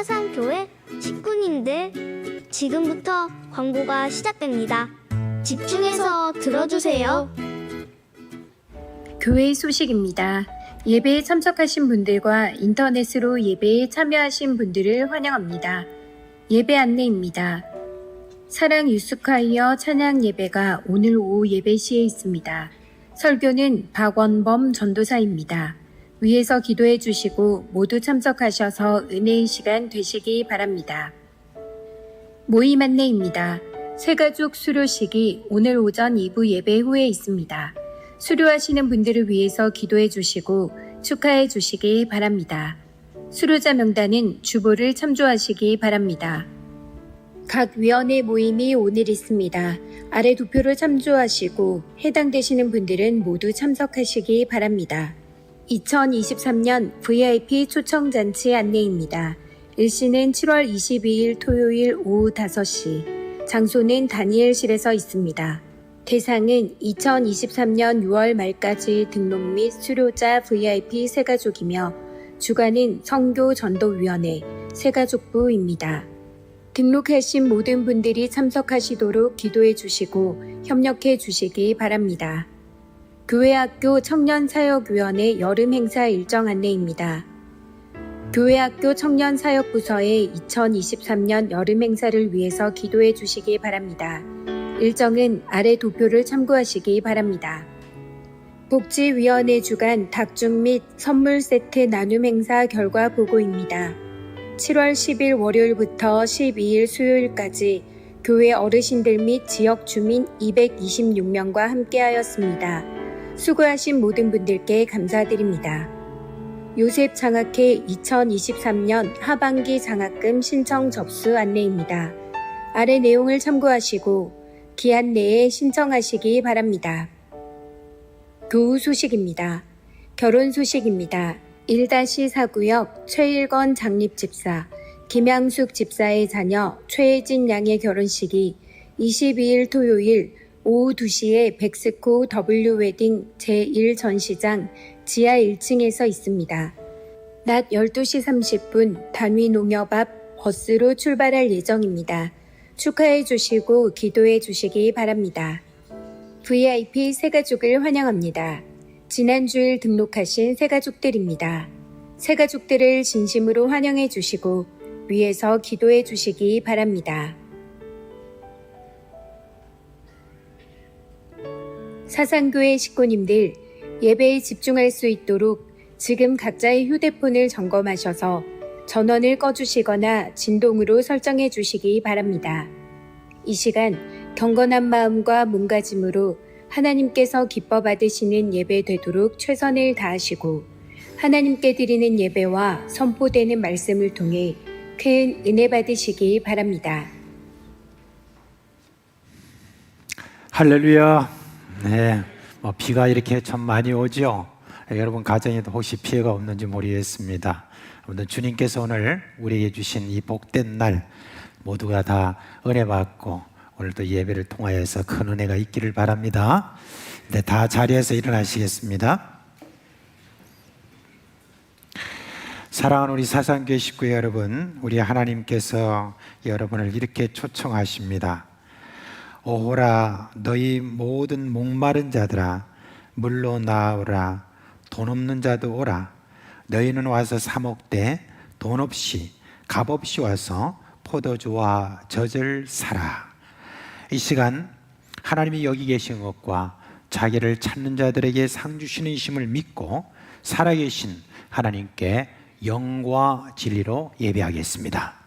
사상교회 식구님들, 지금부터 광고가 시작됩니다. 집중해서 들어주세요. 교회 소식입니다. 예배에 참석하신 분들과 인터넷으로 예배에 참여하신 분들을 환영합니다. 예배 안내입니다. 사랑 유스콰이어 찬양 예배가 오늘 오후 예배 시에 있습니다. 설교는 박원범 전도사입니다. 위에서 기도해 주시고 모두 참석하셔서 은혜의 시간 되시기 바랍니다. 모임 안내입니다. 새가족 수료식이 오늘 오전 2부 예배 후에 있습니다. 수료하시는 분들을 위해서 기도해 주시고 축하해 주시기 바랍니다. 수료자 명단은 주보를 참조하시기 바랍니다. 각 위원회 모임이 오늘 있습니다. 아래 도표를 참조하시고 해당되시는 분들은 모두 참석하시기 바랍니다. 2023년 VIP 초청잔치 안내입니다. 일시는 7월 22일 토요일 오후 5시, 장소는 다니엘실에서 있습니다. 대상은 2023년 6월 말까지 등록 및 수료자 VIP 새가족이며 주관은 선교전도위원회 새가족부입니다. 등록하신 모든 분들이 참석하시도록 기도해 주시고 협력해 주시기 바랍니다. 교회학교 청년사역위원회 여름 행사 일정 안내입니다. 교회학교 청년사역부서의 2023년 여름 행사를 위해서 기도해 주시기 바랍니다. 일정은 아래 도표를 참고하시기 바랍니다. 복지위원회 주간 닭죽 및 선물 세트 나눔 행사 결과 보고입니다. 7월 10일 월요일부터 12일 수요일까지 교회 어르신들 및 지역 주민 226명과 함께하였습니다. 수고하신 모든 분들께 감사드립니다. 요셉 장학회 2023년 하반기 장학금 신청 접수 안내입니다. 아래 내용을 참고하시고 기한 내에 신청하시기 바랍니다. 교우 소식입니다. 결혼 소식입니다. 1-4구역 최일건 장립집사, 김양숙 집사의 자녀 최혜진 양의 결혼식이 22일 토요일 오후 2시에 백스코 W웨딩 제1전시장 지하 1층에서 있습니다. 낮 12시 30분 단위농협 앞 버스로 출발할 예정입니다. 축하해 주시고 기도해 주시기 바랍니다. VIP 새가족을 환영합니다. 지난주일 등록하신 새가족들입니다. 새가족들을 진심으로 환영해 주시고 위에서 기도해 주시기 바랍니다. 사상교회 식구님들, 예배에 집중할 수 있도록 지금 각자의 휴대폰을 점검하셔서 전원을 꺼주시거나 진동으로 설정해 주시기 바랍니다. 이 시간 경건한 마음과 몸가짐으로 하나님께서 기뻐 받으시는 예배 되도록 최선을 다하시고 하나님께 드리는 예배와 선포되는 말씀을 통해 큰 은혜 받으시기 바랍니다. 할렐루야. 네, 비가 이렇게 참 많이 오죠. 여러분 가정에도 혹시 피해가 없는지 모르겠습니다. 아무튼 주님께서 오늘 우리에게 주신 이 복된 날 모두가 다 은혜 받고 오늘도 예배를 통하여서 큰 은혜가 있기를 바랍니다. 네, 다 자리에서 일어나시겠습니다. 사랑하는 우리 사상교회 식구 여러분, 우리 하나님께서 여러분을 이렇게 초청하십니다. 오호라 너희 모든 목마른 자들아 물로 나오라. 돈 없는 자도 오라. 너희는 와서 사 먹되 돈 없이 값 없이 와서 포도주와 젖을 사라. 이 시간 하나님이 여기 계신 것과 자기를 찾는 자들에게 상 주시는 힘을 믿고 살아계신 하나님께 영과 진리로 예배하겠습니다.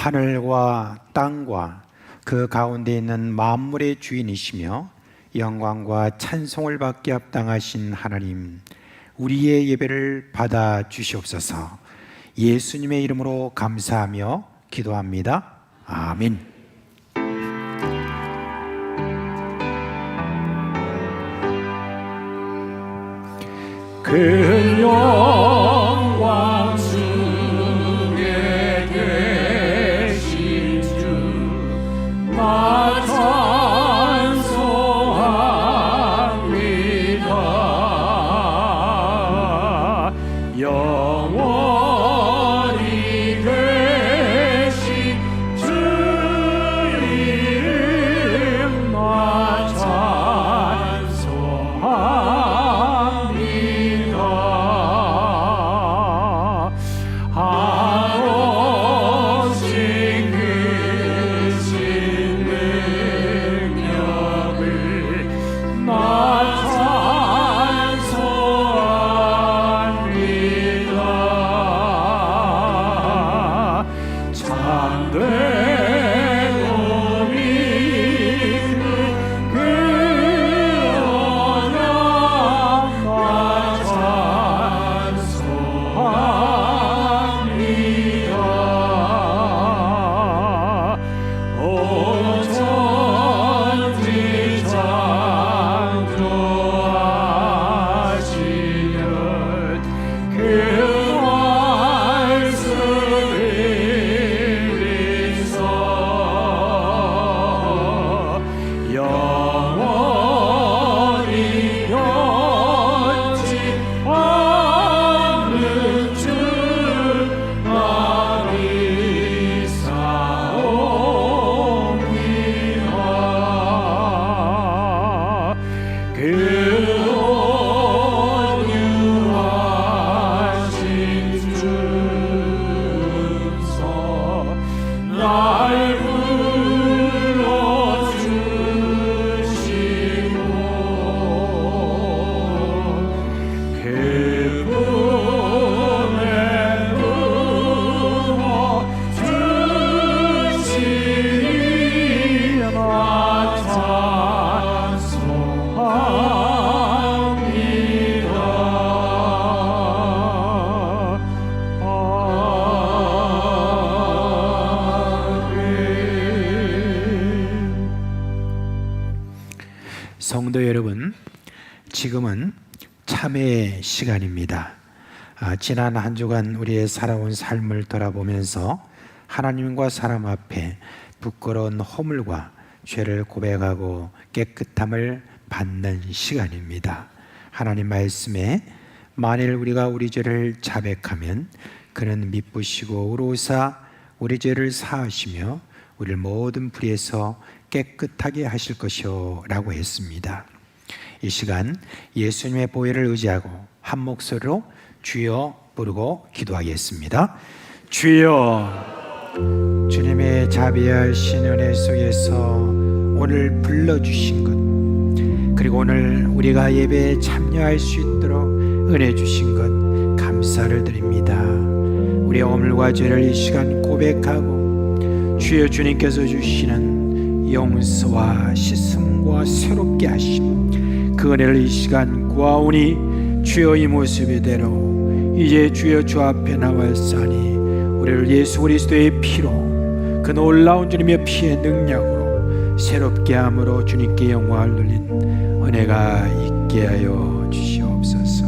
하늘과 땅과 그 가운데 있는 만물의 주인이시며 영광과 찬송을 받게 합당하신 하나님, 우리의 예배를 받아 주시옵소서. 예수님의 이름으로 감사하며 기도합니다. 아멘. 그 영광 중에 계신 주 나 찬송합니다. 영원히 계신 주 이름 나 찬송합니다. 아버지 크신 능력을 나 찬송합니다. 참되고 믿는 그 언약 나 찬송합니다. 오 천지 창조하시는 그 말씀을 믿소. 영원히 변치 않는 주 나를 사옵니다. 그 온유하신 주서 날 불러주시고 그분의 부어 주시니 나 찬송합니다. 성도 여러분, 지금은 참회의 시간입니다. 지난 한 주간 우리의 살아온 삶을 돌아보면서 하나님과 사람 앞에 부끄러운 허물과 죄를 고백하고 깨끗함을 받는 시간입니다. 하나님 말씀에 만일 우리가 우리 죄를 자백하면 그는 미쁘시고 의로우사 우리 죄를 사하시며 우리를 모든 불의에서 깨끗하게 하실 것이요 라고 했습니다. 이 시간 예수님의 보혈을 의지하고 한 목소리로 주여 부르고 기도하겠습니다. 주여, 주님의 자비하신 은혜 속에서 오늘 불러주신 것, 그리고 오늘 우리가 예배에 참여할 수 있도록 은혜 주신 것 감사를 드립니다. 우리의 허물과 죄를 이 시간 고백하고 주여 주님께서 주시는 용서와 씻음과 새롭게 하심 그 은혜를 이 시간 구하오니 주여 이 모습이대로 이제 주여 주 앞에 나왔사니 우리를 예수 그리스도의 피로 그 놀라운 주님의 피의 능력으로 새롭게 함으로 주님께 영광을 돌린 은혜가 있게 하여 주시옵소서.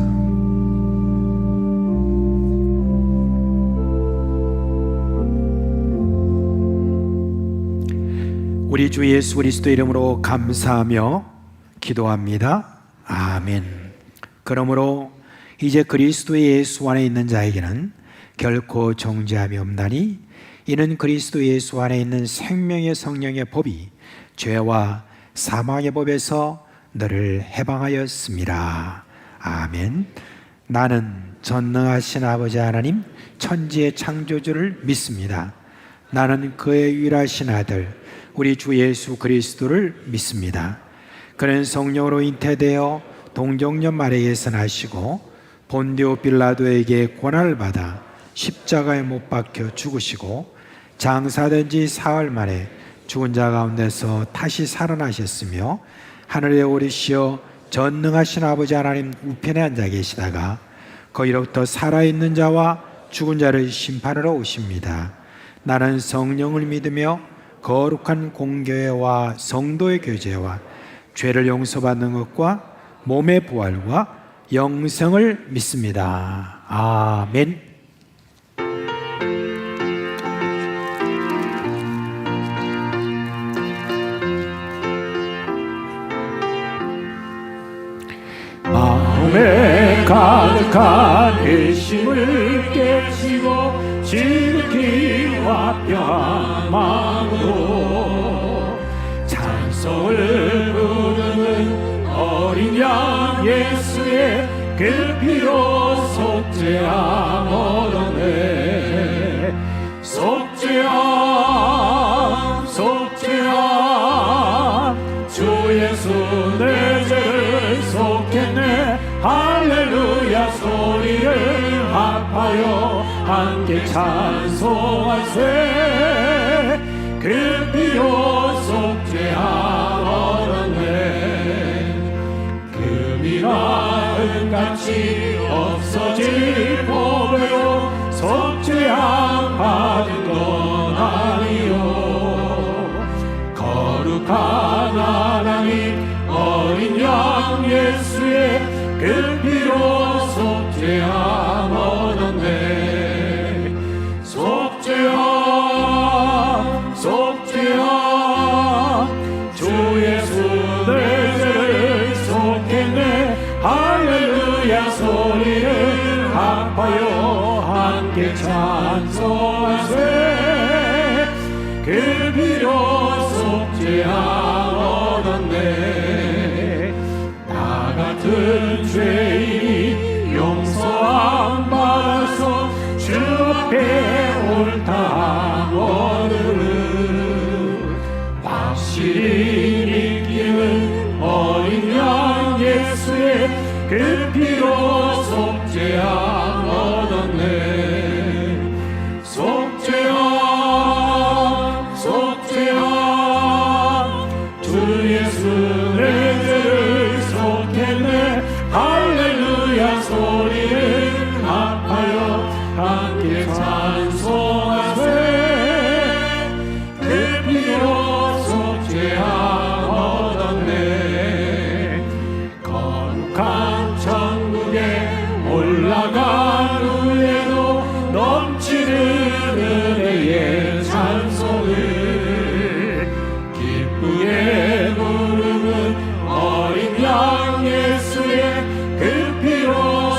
우리 주 예수 그리스도 이름으로 감사하며 기도합니다. 아멘. 그러므로 이제 그리스도 예수 안에 있는 자에게는 결코 정죄함이 없나니 이는 그리스도 예수 안에 있는 생명의 성령의 법이 죄와 사망의 법에서 너를 해방하였습니다. 아멘. 나는 전능하신 아버지 하나님 천지의 창조주를 믿습니다. 나는 그의 유일하신 아들 우리 주 예수 그리스도를 믿습니다. 그는 성령으로 잉태되어 동정녀 마리아에서 나시고 본디오 빌라도에게 고난을 받아 십자가에 못 박혀 죽으시고 장사된 지 사흘 만에 죽은 자 가운데서 다시 살아나셨으며 하늘에 오르시어 전능하신 아버지 하나님 우편에 앉아 계시다가 거기로부터 살아있는 자와 죽은 자를 심판하러 오십니다. 나는 성령을 믿으며 거룩한 공교회와 성도의 교제와 죄를 용서받는 것과 몸의 부활과 영생을 믿습니다. 아멘. 마음에 가득한 애심을 깨치고 지극히 화평한 마음으로 찬송을 부르는 어린 양 예수의 그 피로 속죄함 얻었네. 속죄함 속죄함 주 예수 내 죄를 속했네. 할렐루야 소리를 합하여 함께 찬송하세. 그 피로 속죄함 얻었네. 금이나 은같이 없어질 보배로 속죄함 받은 건 아니요. 거룩한 하나님 어린 양 예수의 그 피로 속죄함 얻었네. 속죄함 속죄함 주 예수 내 죄를 속했네. 할렐루야 소리를 합하여 함께 찬송하세. 그 피로 속죄함 얻었네. 나 같은 죄인이 용서함 받아서 주 앞에 옳다함 얻으리. 확실히 믿기는 어린 양 예수의 그 피로 속죄함 얻었네. 속죄함 속죄함 주 예수 내 죄를 속했네. 할렐루야 소리를 합하여 함께 찬송하세. 그 피로 속죄함 얻었네. 거룩한 천국에 올라간 후에도 넘치는 은혜의 찬송을 기쁘게 부르는 어린 양 예수의 그 피로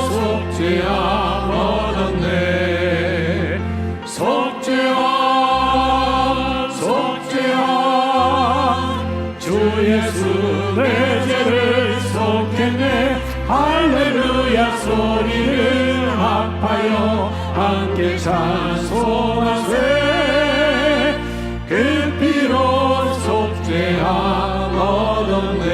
속죄함 얻었네. 속죄함 속죄함 주 예수 내 죄를 속했네. 할렐루야 소리를 합하여 함께 찬송하세. 그 피로 속죄함 얻었네.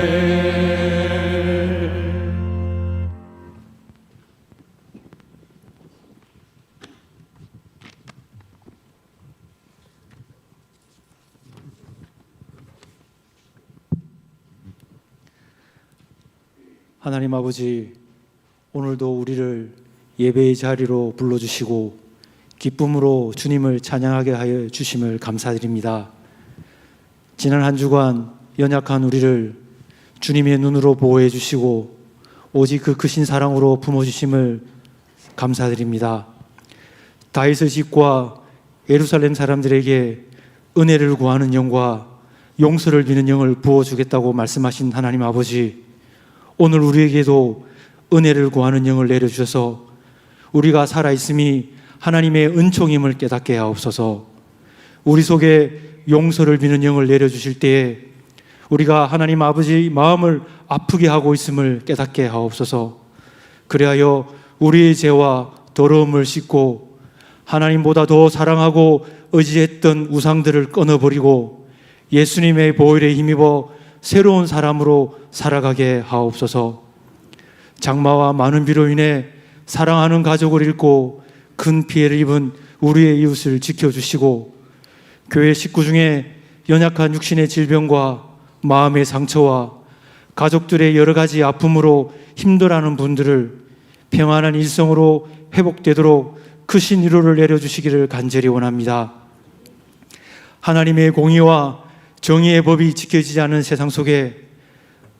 하나님 아버지, 오늘도 우리를 예배의 자리로 불러주시고 기쁨으로 주님을 찬양하게 하여 주심을 감사드립니다. 지난 한 주간 연약한 우리를 주님의 눈으로 보호해 주시고 오직 그 크신 사랑으로 품어주심을 감사드립니다. 다윗의 집과 예루살렘 사람들에게 은혜를 구하는 영과 용서를 비는 영을 부어주겠다고 말씀하신 하나님 아버지, 오늘 우리에게도 은혜를 구하는 영을 내려주셔서 우리가 살아있음이 하나님의 은총임을 깨닫게 하옵소서. 우리 속에 용서를 비는 영을 내려주실 때에 우리가 하나님 아버지 마음을 아프게 하고 있음을 깨닫게 하옵소서. 그리하여 우리의 죄와 더러움을 씻고 하나님보다 더 사랑하고 의지했던 우상들을 끊어버리고 예수님의 보혈에 힘입어 새로운 사람으로 살아가게 하옵소서. 장마와 많은 비로 인해 사랑하는 가족을 잃고 큰 피해를 입은 우리의 이웃을 지켜주시고 교회 식구 중에 연약한 육신의 질병과 마음의 상처와 가족들의 여러 가지 아픔으로 힘들어하는 분들을 평안한 일성으로 회복되도록 크신 위로를 내려주시기를 간절히 원합니다. 하나님의 공의와 정의의 법이 지켜지지 않은 세상 속에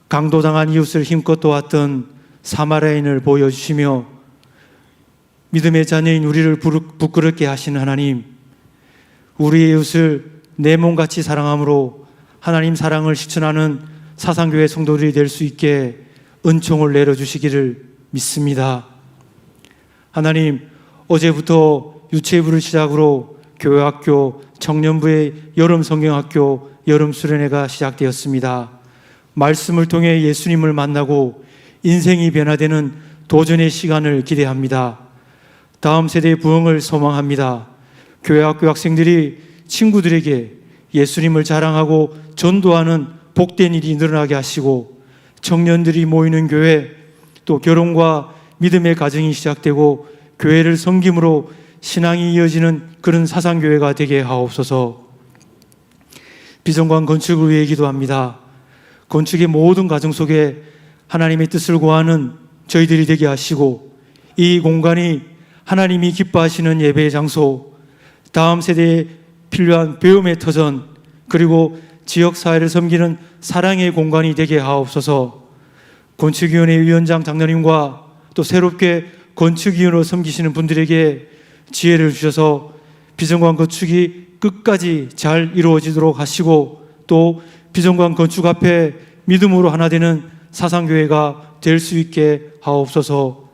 강도당한 이웃을 힘껏 도왔던 사마리아인을 보여주시며 믿음의 자녀인 우리를 부끄럽게 하시는 하나님, 우리의 이웃을 내 몸같이 사랑함으로 하나님 사랑을 실천하는 사상교회 성도들이 될 수 있게 은총을 내려주시기를 믿습니다. 하나님, 어제부터 유치부를 시작으로 교회학교, 청년부의 여름 성경학교, 여름 수련회가 시작되었습니다. 말씀을 통해 예수님을 만나고 인생이 변화되는 도전의 시간을 기대합니다. 다음 세대의 부흥을 소망합니다. 교회학교 학생들이 친구들에게 예수님을 자랑하고 전도하는 복된 일이 늘어나게 하시고, 청년들이 모이는 교회, 또 결혼과 믿음의 가정이 시작되고 교회를 섬김으로 신앙이 이어지는 그런 사상교회가 되게 하옵소서. 비전관 건축을 위해 기도합니다. 건축의 모든 과정 속에 하나님의 뜻을 구하는 저희들이 되게 하시고, 이 공간이 하나님이 기뻐하시는 예배의 장소, 다음 세대에 필요한 배움의 터전, 그리고 지역사회를 섬기는 사랑의 공간이 되게 하옵소서. 건축위원회 위원장 장로님과 또 새롭게 건축위원으로 섬기시는 분들에게 지혜를 주셔서 비전관 건축이 끝까지 잘 이루어지도록 하시고, 또 비전관 건축 앞에 믿음으로 하나 되는 사상교회가 될 수 있게 하옵소서.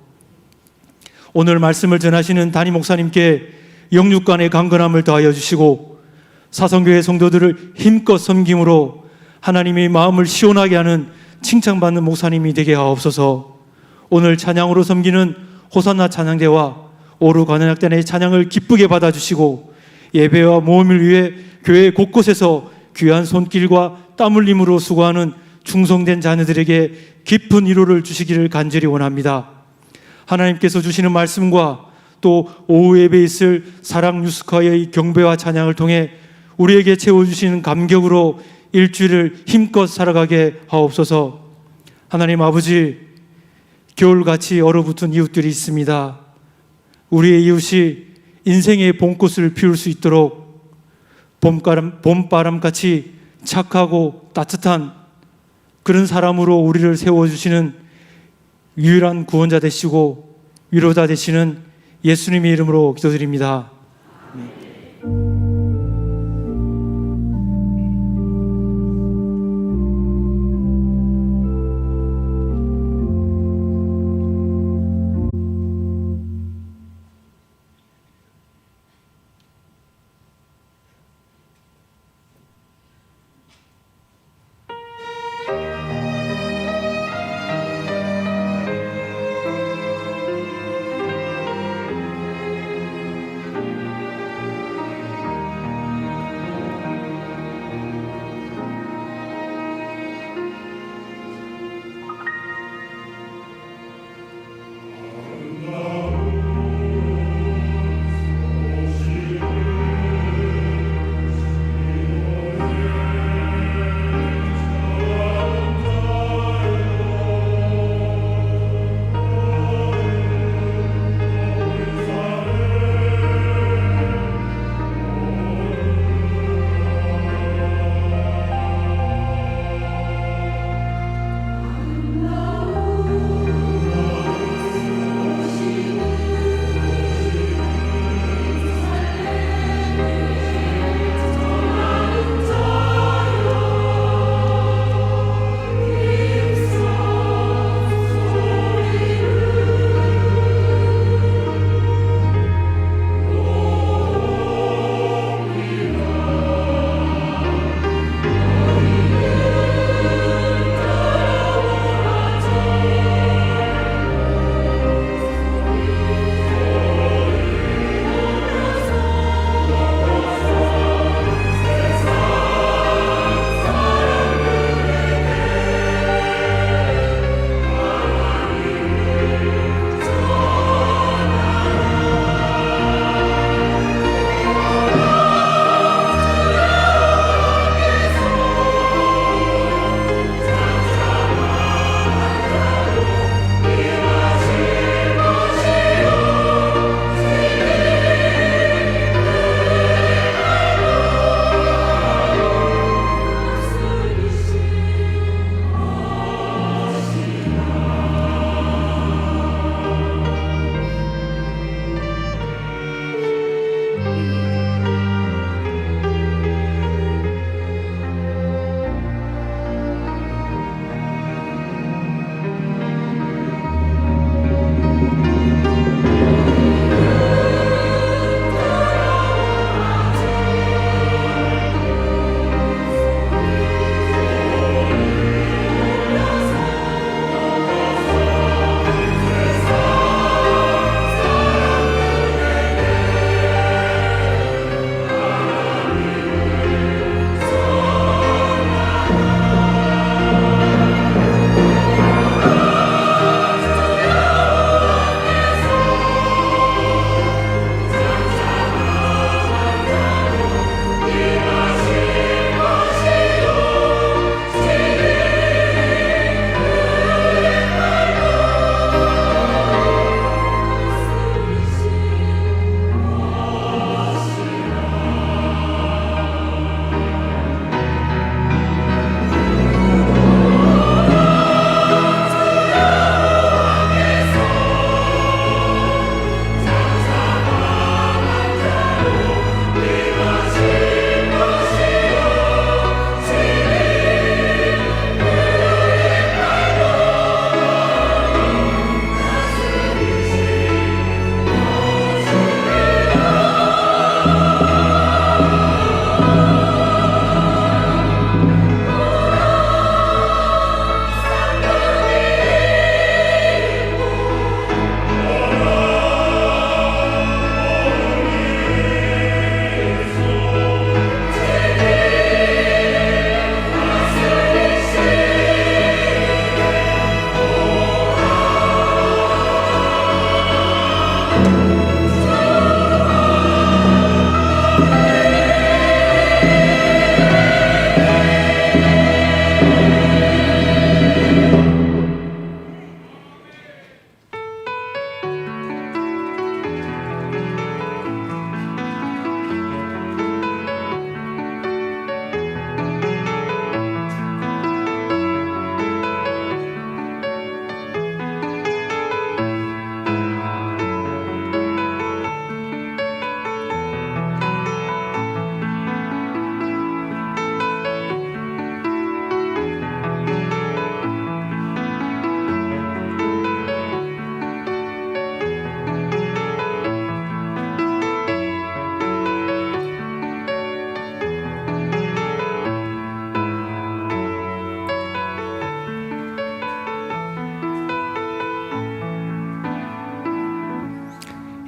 오늘 말씀을 전하시는 담임 목사님께 영육간의 강건함을 더하여 주시고, 사성교회 성도들을 힘껏 섬김으로 하나님의 마음을 시원하게 하는 칭찬받는 목사님이 되게 하옵소서. 오늘 찬양으로 섬기는 호산나 찬양대와 오루 관현악단의 찬양을 기쁘게 받아주시고, 예배와 모험을 위해 교회 곳곳에서 귀한 손길과 땀 흘림으로 수고하는 충성된 자녀들에게 깊은 위로를 주시기를 간절히 원합니다. 하나님께서 주시는 말씀과 또 오후 예배에 있을 사랑 뉴스카의 경배와 찬양을 통해 우리에게 채워주시는 감격으로 일주일을 힘껏 살아가게 하옵소서. 하나님 아버지, 겨울같이 얼어붙은 이웃들이 있습니다. 우리의 이웃이 인생의 봄꽃을 피울 수 있도록 봄바람같이 착하고 따뜻한 그런 사람으로 우리를 세워주시는 유일한 구원자 되시고 위로자 되시는 예수님의 이름으로 기도드립니다.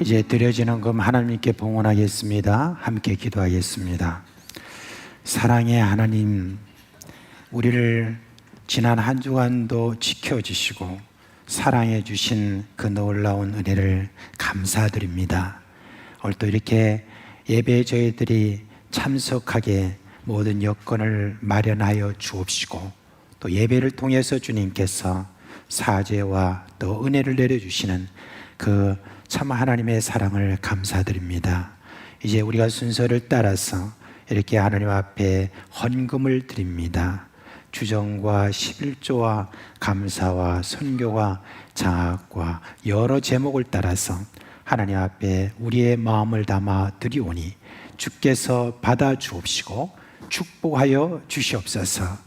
이제 드려지는 금 하나님께 봉헌하겠습니다. 함께 기도하겠습니다. 사랑의 하나님, 우리를 지난 한 주간도 지켜주시고 사랑해 주신 그 놀라운 은혜를 감사드립니다. 오늘 또 이렇게 예배에 저희들이 참석하게 모든 여건을 마련하여 주옵시고 또 예배를 통해서 주님께서 사죄와 또 은혜를 내려주시는 그 참 하나님의 사랑을 감사드립니다. 이제 우리가 순서를 따라서 이렇게 하나님 앞에 헌금을 드립니다. 주정과 11조와 감사와 선교와 장학과 여러 제목을 따라서 하나님 앞에 우리의 마음을 담아 드리오니 주께서 받아 주옵시고 축복하여 주시옵소서.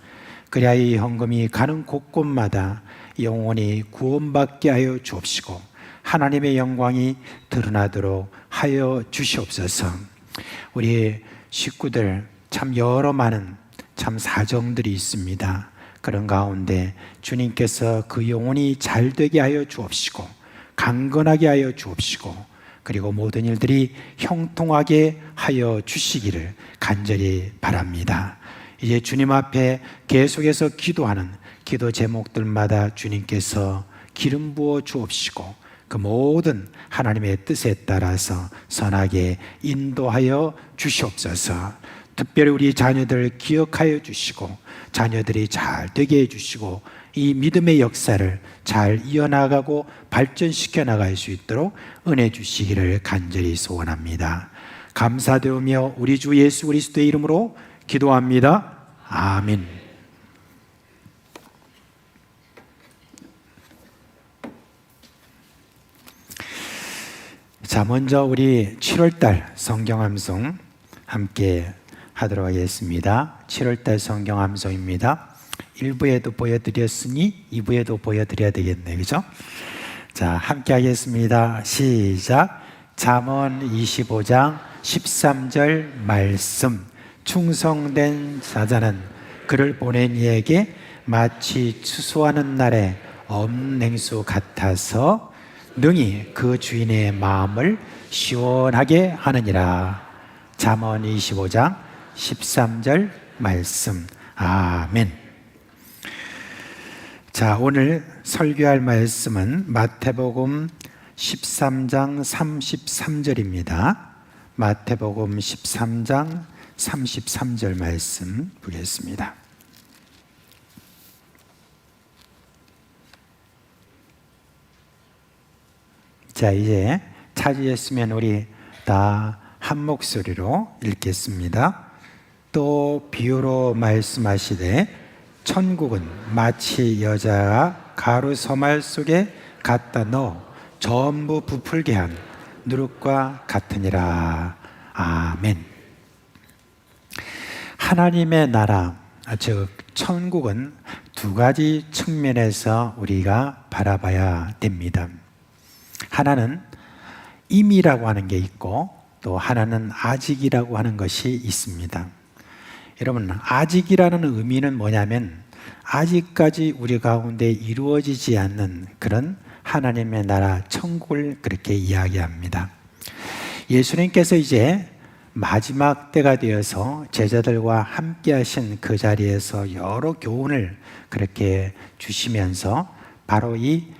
그래야 이 헌금이 가는 곳곳마다 영원히 구원받게 하여 주옵시고 하나님의 영광이 드러나도록 하여 주시옵소서. 우리 식구들 참 여러 많은 참 사정들이 있습니다. 그런 가운데 주님께서 그 영혼이 잘 되게 하여 주옵시고 강건하게 하여 주옵시고 그리고 모든 일들이 형통하게 하여 주시기를 간절히 바랍니다. 이제 주님 앞에 계속해서 기도하는 기도 제목들마다 주님께서 기름 부어 주옵시고 그 모든 하나님의 뜻에 따라서 선하게 인도하여 주시옵소서. 특별히 우리 자녀들 기억하여 주시고 자녀들이 잘 되게 해주시고 이 믿음의 역사를 잘 이어나가고 발전시켜 나갈 수 있도록 은혜 주시기를 간절히 소원합니다. 감사드리며 우리 주 예수 그리스도의 이름으로 기도합니다. 아멘. 자, 먼저 우리 7월달 성경암송 함께 하도록 하겠습니다. 7월달 성경암송입니다. 1부에도 보여드렸으니 2부에도 보여드려야 되겠네요. 그죠? 자, 함께 하겠습니다. 시작. 잠언 25장 13절 말씀. 충성된 자자는 그를 보낸 이에게 마치 추수하는 날에 없는 냉수 같아서 능히 그 주인의 마음을 시원하게 하느니라. 잠언 25장 13절 말씀. 아멘. 자, 오늘 설교할 말씀은 마태복음 13장 33절입니다. 마태복음 13장 33절 말씀 보겠습니다. 자, 이제 찾으셨으면 우리 다 한 목소리로 읽겠습니다. 또 비유로 말씀하시되 천국은 마치 여자가 가루 서말 속에 갖다 넣어 전부 부풀게 한 누룩과 같으니라. 아멘. 하나님의 나라, 즉 천국은 두 가지 측면에서 우리가 바라봐야 됩니다. 하나는 임이라고 하는 게 있고 또 하나는 아직이라고 하는 것이 있습니다. 여러분, 아직이라는 의미는 뭐냐면 아직까지 우리 가운데 이루어지지 않는 그런 하나님의 나라 천국을 그렇게 이야기합니다. 예수님께서 이제 마지막 때가 되어서 제자들과 함께 하신 그 자리에서 여러 교훈을 그렇게 주시면서 바로 이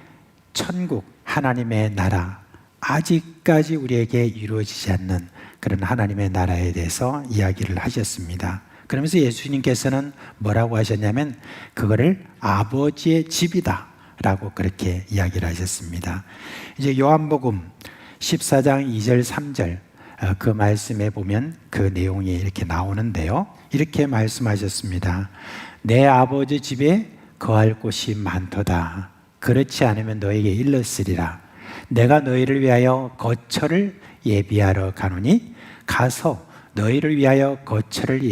천국 하나님의 나라, 아직까지 우리에게 이루어지지 않는 그런 하나님의 나라에 대해서 이야기를 하셨습니다. 그러면서 예수님께서는 뭐라고 하셨냐면 그거를 아버지의 집이다 라고 그렇게 이야기를 하셨습니다. 이제 요한복음 14장 2절 3절 그 말씀에 보면 그 내용이 이렇게 나오는데요. 이렇게 말씀하셨습니다. 내 아버지 집에 거할 곳이 많도다. 그렇지 않으면 너에게 일렀으리라. 내가 너희를 위하여 거처를 예비하러 가노니 가서 너희를 위하여 거처를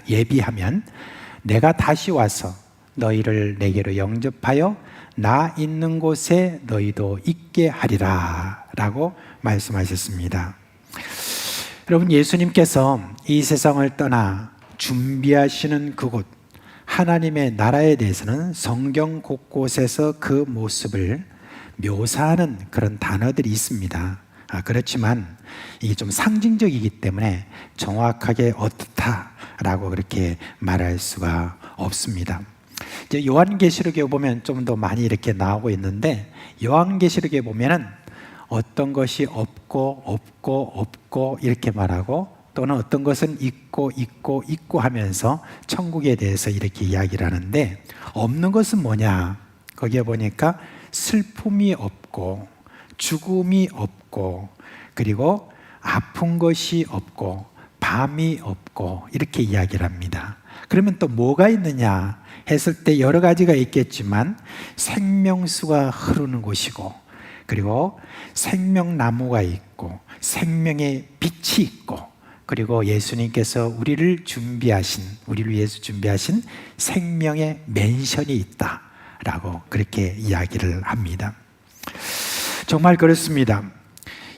예비하면 내가 다시 와서 너희를 내게로 영접하여 나 있는 곳에 너희도 있게 하리라 라고 말씀하셨습니다. 여러분, 예수님께서 이 세상을 떠나 준비하시는 그곳 하나님의 나라에 대해서는 성경 곳곳에서 그 모습을 묘사하는 그런 단어들이 있습니다. 그렇지만 이게 좀 상징적이기 때문에 정확하게 어떻다라고 그렇게 말할 수가 없습니다. 이제 요한계시록에 보면 좀 더 많이 이렇게 나오고 있는데, 요한계시록에 보면은 어떤 것이 없고 이렇게 말하고, 또는 어떤 것은 있고 하면서 천국에 대해서 이렇게 이야기를 하는데, 없는 것은 뭐냐? 거기에 보니까 슬픔이 없고 죽음이 없고, 그리고 아픈 것이 없고 밤이 없고 이렇게 이야기를 합니다. 그러면 또 뭐가 있느냐 했을 때 여러 가지가 있겠지만, 생명수가 흐르는 곳이고, 그리고 생명나무가 있고 생명의 빛이 있고, 그리고 예수님께서 우리를 위해서 준비하신 생명의 맨션이 있다라고 그렇게 이야기를 합니다. 정말 그렇습니다.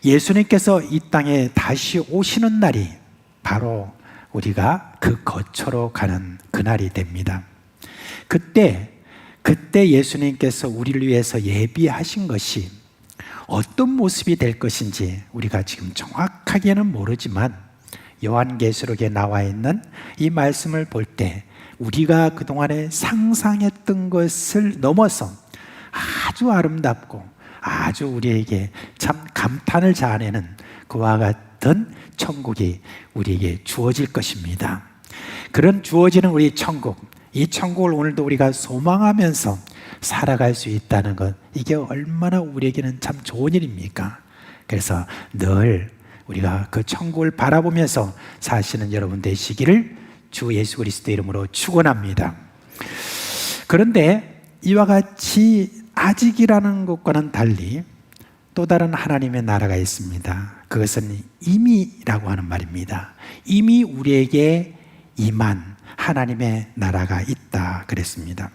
예수님께서 이 땅에 다시 오시는 날이 바로 우리가 그 거처로 가는 그날이 됩니다. 그때 예수님께서 우리를 위해서 예비하신 것이 어떤 모습이 될 것인지 우리가 지금 정확하게는 모르지만, 요한계시록에 나와 있는 이 말씀을 볼 때 우리가 그동안에 상상했던 것을 넘어서 아주 아름답고 아주 우리에게 참 감탄을 자아내는 그와 같은 천국이 우리에게 주어질 것입니다. 그런 주어지는 우리 천국, 이 천국을 오늘도 우리가 소망하면서 살아갈 수 있다는 것, 이게 얼마나 우리에게는 참 좋은 일입니까? 그래서 늘 우리가 그 천국을 바라보면서 사시는 여러분 되시기를 주 예수 그리스도 이름으로 축원합니다. 그런데 이와 같이 아직이라는 것과는 달리 또 다른 하나님의 나라가 있습니다. 그것은 이미라고 하는 말입니다. 이미 우리에게 임한 하나님의 나라가 있다 그랬습니다.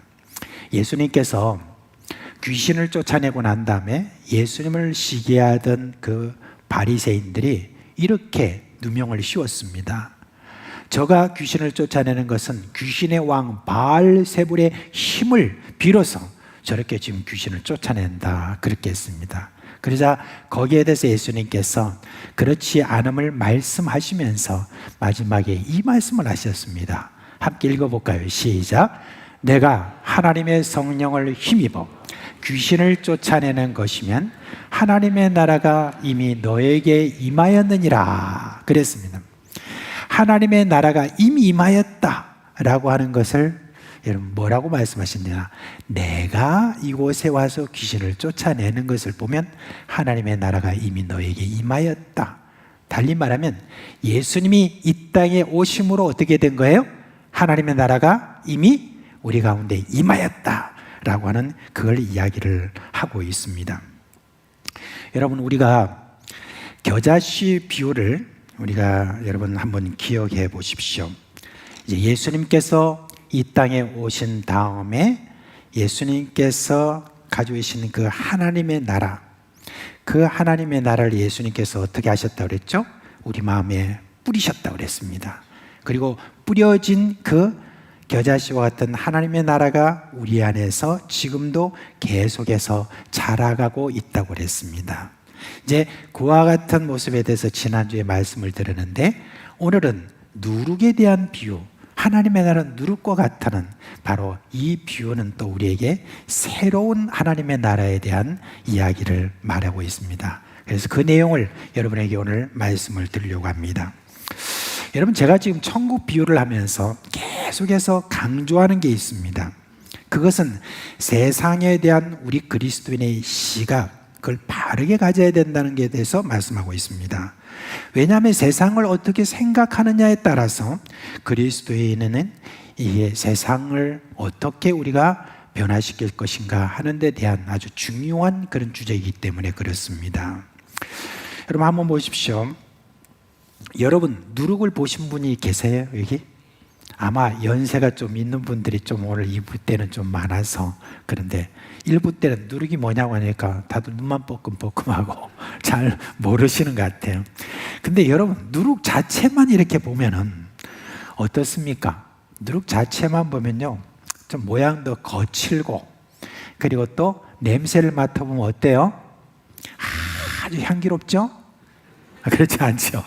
예수님께서 귀신을 쫓아내고 난 다음에 예수님을 시기하던 그 바리새인들이 이렇게 누명을 씌웠습니다. 저가 귀신을 쫓아내는 것은 귀신의 왕 바알세불의 힘을 빌어서 저렇게 지금 귀신을 쫓아낸다 그렇게 했습니다. 그러자 거기에 대해서 예수님께서 그렇지 않음을 말씀하시면서 마지막에 이 말씀을 하셨습니다. 함께 읽어볼까요? 시작. 내가 하나님의 성령을 힘입어 귀신을 쫓아내는 것이면 하나님의 나라가 이미 너에게 임하였느니라 그랬습니다. 하나님의 나라가 이미 임하였다라고 하는 것을 여러분 뭐라고 말씀하셨냐? 내가 이곳에 와서 귀신을 쫓아내는 것을 보면 하나님의 나라가 이미 너에게 임하였다. 달리 말하면 예수님이 이 땅에 오심으로 어떻게 된 거예요? 하나님의 나라가 이미 우리 가운데 임하였다라고 하는 그걸 이야기를 하고 있습니다. 여러분, 우리가 겨자씨 비유를 우리가 여러분 한번 기억해 보십시오. 이제 예수님께서 이 땅에 오신 다음에 예수님께서 가지고 계신 그 하나님의 나라, 그 하나님의 나라를 예수님께서 어떻게 하셨다고 그랬죠? 우리 마음에 뿌리셨다고 그랬습니다. 그리고 뿌려진 그 겨자씨와 같은 하나님의 나라가 우리 안에서 지금도 계속해서 자라가고 있다고 그랬습니다. 이제 그와 같은 모습에 대해서 지난주에 말씀을 드렸는데, 오늘은 누룩에 대한 비유, 하나님의 나라는 누룩과 같다는 바로 이 비유는 또 우리에게 새로운 하나님의 나라에 대한 이야기를 말하고 있습니다. 그래서 그 내용을 여러분에게 오늘 말씀을 드리려고 합니다. 여러분, 제가 지금 천국 비유를 하면서 계속해서 강조하는 게 있습니다. 그것은 세상에 대한 우리 그리스도인의 시각, 그걸 바르게 가져야 된다는 것에 대해서 말씀하고 있습니다. 왜냐하면 세상을 어떻게 생각하느냐에 따라서 그리스도인은 이 세상을 어떻게 우리가 변화시킬 것인가 하는 데 대한 아주 중요한 그런 주제이기 때문에 그렇습니다. 여러분 한번 보십시오. 여러분 누룩을 보신 분이 계세요? 여기? 아마 연세가 좀 있는 분들이 좀 오늘 2부 때는 좀 많아서, 그런데 1부 때는 누룩이 뭐냐고 하니까 다들 눈만 뻐끔뻐끔하고 잘 모르시는 것 같아요. 근데 여러분 누룩 자체만 이렇게 보면은 어떻습니까? 누룩 자체만 보면요, 좀 모양도 거칠고, 그리고 또 냄새를 맡아보면 어때요? 아주 향기롭죠? 그렇지 않죠.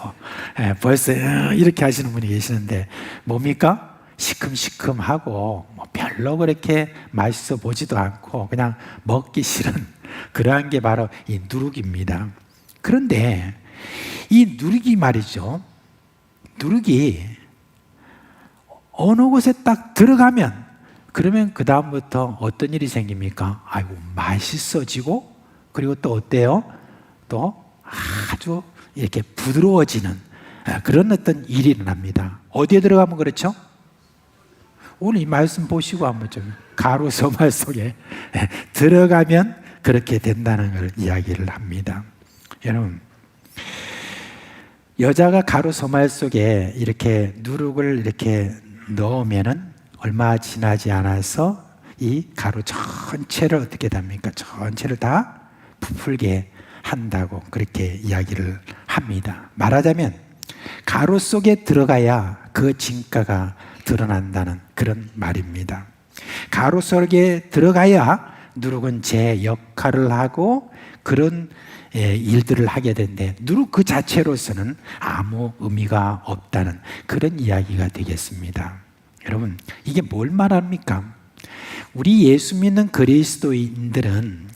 벌써 이렇게 하시는 분이 계시는데 뭡니까? 시큼시큼하고 뭐 별로 그렇게 맛있어 보지도 않고 그냥 먹기 싫은 그러한 게 바로 이 누룩입니다. 그런데 이 누룩이 말이죠. 누룩이 어느 곳에 딱 들어가면 그러면 그 다음부터 어떤 일이 생깁니까? 아이고 맛있어지고 그리고 또 어때요? 또 아주 이렇게 부드러워지는 그런 어떤 일이 일어납니다. 어디에 들어가면 그렇죠? 오늘 이 말씀 보시고 한번 좀 가루 소말 속에 들어가면 그렇게 된다는 걸 이야기를 합니다. 여러분, 여자가 가루 소말 속에 이렇게 누룩을 이렇게 넣으면은 얼마 지나지 않아서 이 가루 전체를 어떻게 됩니까? 전체를 다 부풀게 한다고 그렇게 이야기를 합니다. 말하자면 가루 속에 들어가야 그 진가가 드러난다는 그런 말입니다. 가루 속에 들어가야 누룩은 제 역할을 하고 그런 일들을 하게 되는데 누룩 그 자체로서는 아무 의미가 없다는 그런 이야기가 되겠습니다. 여러분, 이게 뭘 말합니까? 우리 예수 믿는 그리스도인들은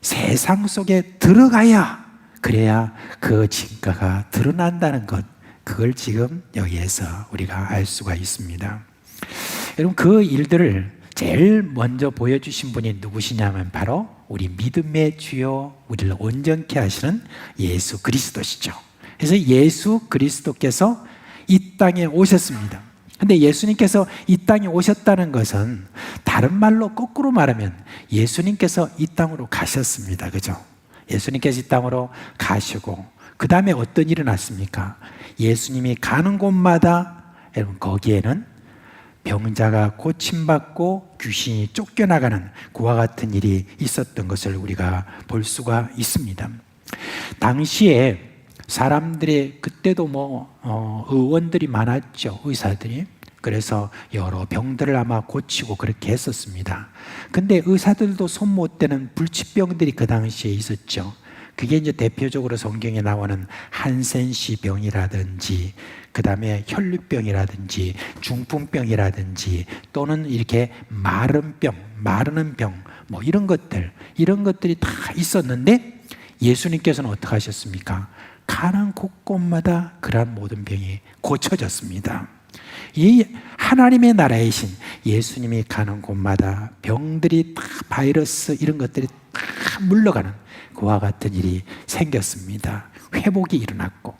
세상 속에 들어가야 그래야 그 진가가 드러난다는 것, 그걸 지금 여기에서 우리가 알 수가 있습니다. 여러분, 그 일들을 제일 먼저 보여주신 분이 누구시냐면 바로 우리 믿음의 주요 우리를 온전케 하시는 예수 그리스도시죠. 그래서 예수 그리스도께서 이 땅에 오셨습니다. 근데 예수님께서 이 땅에 오셨다는 것은 다른 말로 거꾸로 말하면 예수님께서 이 땅으로 가셨습니다. 그죠? 예수님께서 이 땅으로 가시고 그 다음에 어떤 일이 났습니까? 예수님이 가는 곳마다 여러분 거기에는 병자가 고침받고 귀신이 쫓겨나가는 그와 같은 일이 있었던 것을 우리가 볼 수가 있습니다. 당시에 사람들이 그때도 의원들이 많았죠. 의사들이. 그래서 여러 병들을 아마 고치고 그렇게 했었습니다. 근데 의사들도 손 못 대는 불치병들이 그 당시에 있었죠. 그게 이제 대표적으로 성경에 나오는 한센시 병이라든지 그 다음에 혈류병이라든지 중풍병이라든지 또는 이렇게 마르는 병 뭐 이런 것들이 다 있었는데 예수님께서는 어떻게 하셨습니까? 가는 곳곳마다 그러한 모든 병이 고쳐졌습니다. 이 하나님의 나라의 신 예수님이 가는 곳마다 병들이 다 바이러스 이런 것들이 다 물러가는 그와 같은 일이 생겼습니다. 회복이 일어났고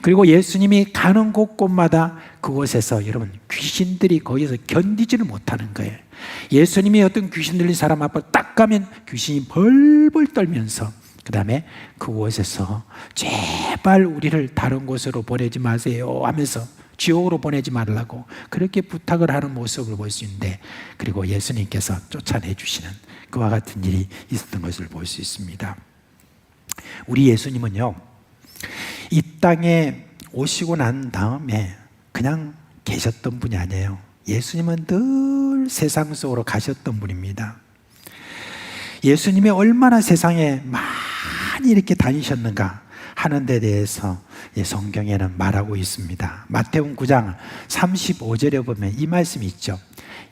그리고 예수님이 가는 곳곳마다 그곳에서 여러분 귀신들이 거기서 견디지를 못하는 거예요. 예수님이 어떤 귀신 들린 사람 앞에 딱 가면 귀신이 벌벌 떨면서 그 다음에 그곳에서 제발 우리를 다른 곳으로 보내지 마세요 하면서 지옥으로 보내지 말라고 그렇게 부탁을 하는 모습을 볼 수 있는데 그리고 예수님께서 쫓아내 주시는 그와 같은 일이 있었던 것을 볼 수 있습니다. 우리 예수님은요 이 땅에 오시고 난 다음에 그냥 계셨던 분이 아니에요. 예수님은 늘 세상 속으로 가셨던 분입니다. 예수님이 얼마나 세상에 많이 이렇게 다니셨는가 하는 데 대해서 성경에는 말하고 있습니다. 마태복음 9장 35절에 보면 이 말씀이 있죠.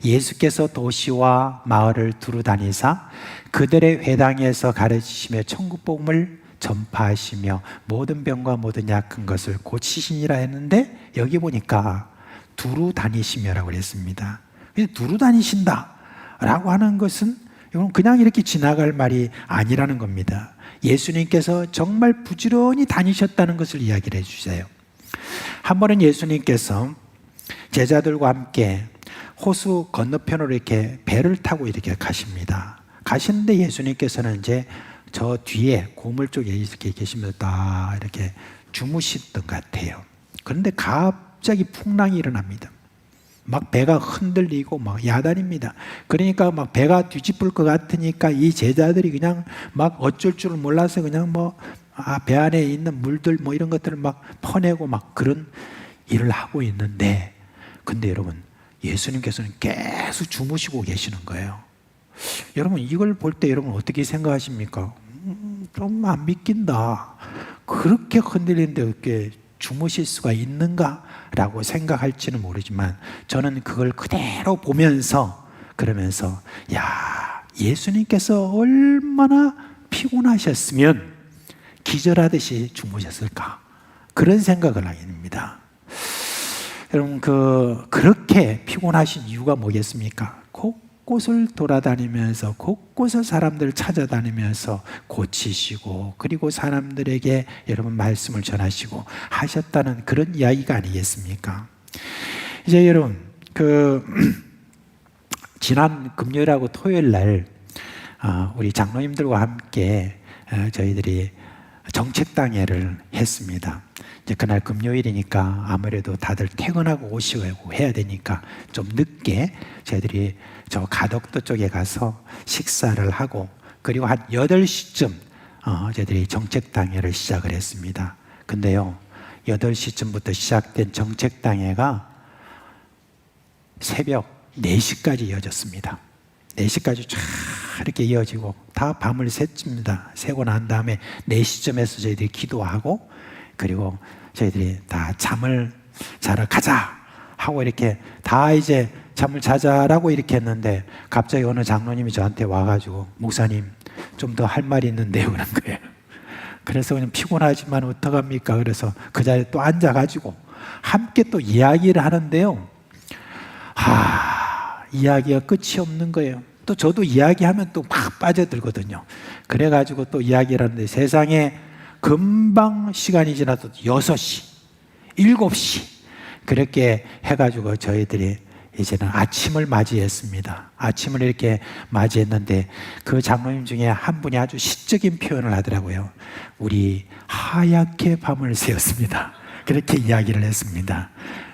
예수께서 도시와 마을을 두루 다니사 그들의 회당에서 가르치시며 천국 복음을 전파하시며 모든 병과 모든 약한 것을 고치시니라 했는데 여기 보니까 두루 다니시며라고 그랬습니다. 두루 다니신다 라고 하는 것은 이건 그냥 이렇게 지나갈 말이 아니라는 겁니다. 예수님께서 정말 부지런히 다니셨다는 것을 이야기를 해주세요. 한 번은 예수님께서 제자들과 함께 호수 건너편으로 이렇게 배를 타고 이렇게 가십니다. 가시는데 예수님께서는 이제 저 뒤에 고물 쪽에 이렇게 계시면서 딱 이렇게 주무시던 것 같아요. 그런데 갑자기 풍랑이 일어납니다. 막 배가 흔들리고 막 야단입니다. 그러니까 막 배가 뒤집을 것 같으니까 이 제자들이 그냥 막 어쩔 줄 몰라서 그냥 배 안에 있는 물들 뭐 이런 것들을 막 퍼내고 막 그런 일을 하고 있는데 근데 여러분 예수님께서는 계속 주무시고 계시는 거예요. 여러분 이걸 볼 때 여러분 어떻게 생각하십니까? 좀 안 믿긴다. 그렇게 흔들리는데 어떻게 주무실 수가 있는가라고 생각할지는 모르지만 저는 그걸 그대로 보면서 그러면서 야, 예수님께서 얼마나 피곤하셨으면 기절하듯이 주무셨을까, 그런 생각을 하게 됩니다. 여러분, 그렇게 피곤하신 이유가 뭐겠습니까? 곳곳을 돌아다니면서 곳곳을 사람들을 찾아다니면서 고치시고 그리고 사람들에게 여러분 말씀을 전하시고 하셨다는 그런 이야기가 아니겠습니까? 이제 여러분, 지난 금요일하고 토요일 날 우리 장로님들과 함께 저희들이 정책당회를 했습니다. 이제 그날 금요일이니까 아무래도 다들 퇴근하고 오시고 해야 되니까 좀 늦게 저희들이 저 가덕도 쪽에 가서 식사를 하고 그리고 한 8시쯤 저희들이 정책당회를 시작을 했습니다. 근데요, 8시쯤부터 시작된 정책당회가 새벽 4시까지 이어졌습니다. 4시까지 쫙 이렇게 이어지고 다 밤을 샜습니다. 새고 난 다음에 4시쯤에서 저희들이 기도하고 그리고 저희들이 다 잠을 자러 가자 하고 이렇게 다 이제 잠을 자자라고 이렇게 했는데 갑자기 어느 장로님이 저한테 와가지고 목사님 좀 더 할 말이 있는데요 그런 거예요. 그래서 그냥 피곤하지만 어떡합니까? 그래서 그 자리에 또 앉아가지고 함께 또 이야기를 하는데요. 이야기가 끝이 없는 거예요. 또 저도 이야기하면 또 막 빠져들거든요. 그래가지고 또 이야기를 하는데 세상에 금방 시간이 지나서 6시, 7시 그렇게 해가지고 저희들이 이제는 아침을 맞이했습니다. 아침을 이렇게 맞이했는데 그 장로님 중에 한 분이 아주 시적인 표현을 하더라고요. 우리 하얗게 밤을 새웠습니다. 그렇게 이야기를 했습니다.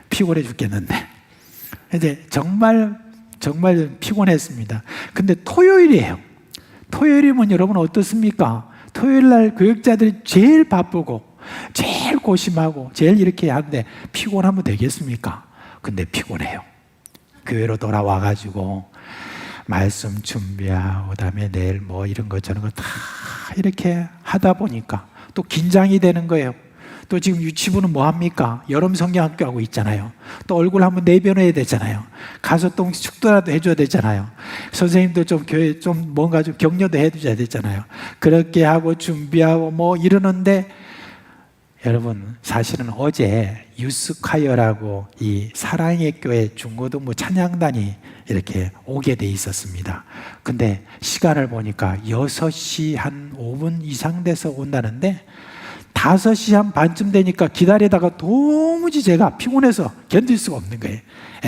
피곤해 죽겠는데 이제 정말 피곤했습니다. 근데 토요일이에요. 토요일이면 여러분 어떻습니까? 토요일 날 교육자들이 제일 바쁘고 제일 고심하고 제일 이렇게 하는데 피곤하면 되겠습니까? 근데 피곤해요. 교회로 돌아와가지고 말씀 준비하고 그다음에 내일 뭐 이런 거 저런 거 다 이렇게 하다 보니까 또 긴장이 되는 거예요. 또 지금 유치부는 뭐 합니까? 여름 성경학교 하고 있잖아요. 또 얼굴 한번 내변해야 되잖아요. 가서 또 축도라도 해줘야 되잖아요. 선생님도 좀 교회 좀 뭔가 좀 격려도 해줘야 되잖아요. 그렇게 하고 준비하고 뭐 이러는데 여러분 사실은 어제 유스콰이어라고 이 사랑의 교회 중고등부 찬양단이 이렇게 오게 돼 있었습니다. 근데 시간을 보니까 6시 한 5분 이상 돼서 온다는데 5시 한 반쯤 되니까 기다리다가 도무지 제가 피곤해서 견딜 수가 없는 거예요.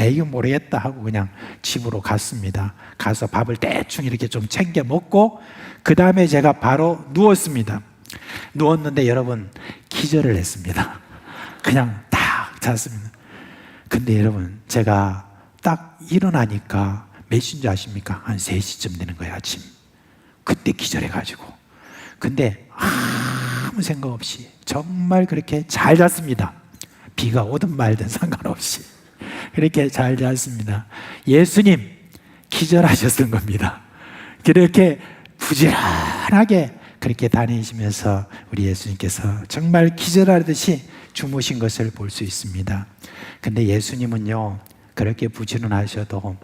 이거 모르겠다 하고 그냥 집으로 갔습니다. 가서 밥을 대충 이렇게 좀 챙겨 먹고 그 다음에 제가 바로 누웠습니다. 누웠는데 여러분 기절을 했습니다. 그냥 딱 잤습니다. 근데 여러분 제가 딱 일어나니까 몇 시인 줄 아십니까? 한 3시쯤 되는 거예요, 아침. 그때 기절해가지고. 근데 아무 생각 없이 정말 그렇게 잘 잤습니다. 비가 오든 말든 상관없이 그렇게 잘 잤습니다. 예수님 기절하셨던 겁니다. 그렇게 부지런하게 그렇게 다니시면서 우리 예수님께서 정말 기절하듯이 주무신 것을 볼 수 있습니다. 근데 예수님은요 그렇게 부지런하셔도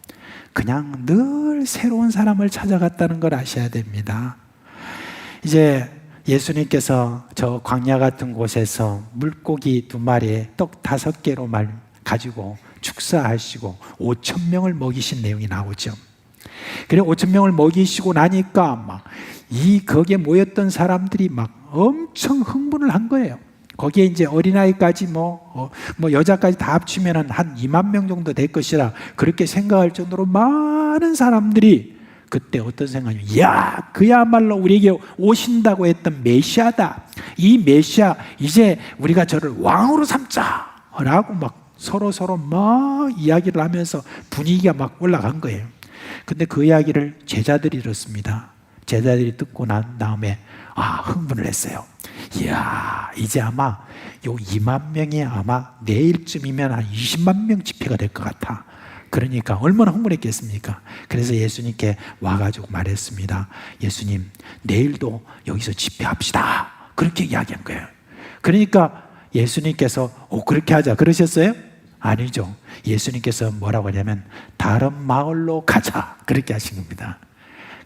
그냥 늘 새로운 사람을 찾아갔다는 걸 아셔야 됩니다. 이제 예수님께서 저 광야 같은 곳에서 물고기 2마리에 떡 5개로 가지고 축사하시고 5,000명을 먹이신 내용이 나오죠. 그래 5,000명을 먹이시고 나니까 막 거기에 모였던 사람들이 막 엄청 흥분을 한 거예요. 거기에 이제 어린아이까지 뭐 여자까지 다 합치면 한 2만 명 정도 될 것이라 그렇게 생각할 정도로 많은 사람들이 그때 어떤 생각이냐면 야 그야말로 우리에게 오신다고 했던 메시아다. 이 메시아 이제 우리가 저를 왕으로 삼자라고 막 서로 막 이야기를 하면서 분위기가 막 올라간 거예요. 근데 그 이야기를 제자들이 들었습니다. 제자들이 듣고 난 다음에 흥분을 했어요. 이야 이제 아마 요 2만 명이 아마 내일쯤이면 한 20만 명 집회가 될 것 같아. 그러니까 얼마나 흥분했겠습니까? 그래서 예수님께 와가지고 말했습니다. 예수님 내일도 여기서 집회합시다. 그렇게 이야기한 거예요. 그러니까 예수님께서 그렇게 하자 그러셨어요? 아니죠. 예수님께서 뭐라고 하냐면 다른 마을로 가자 그렇게 하신 겁니다.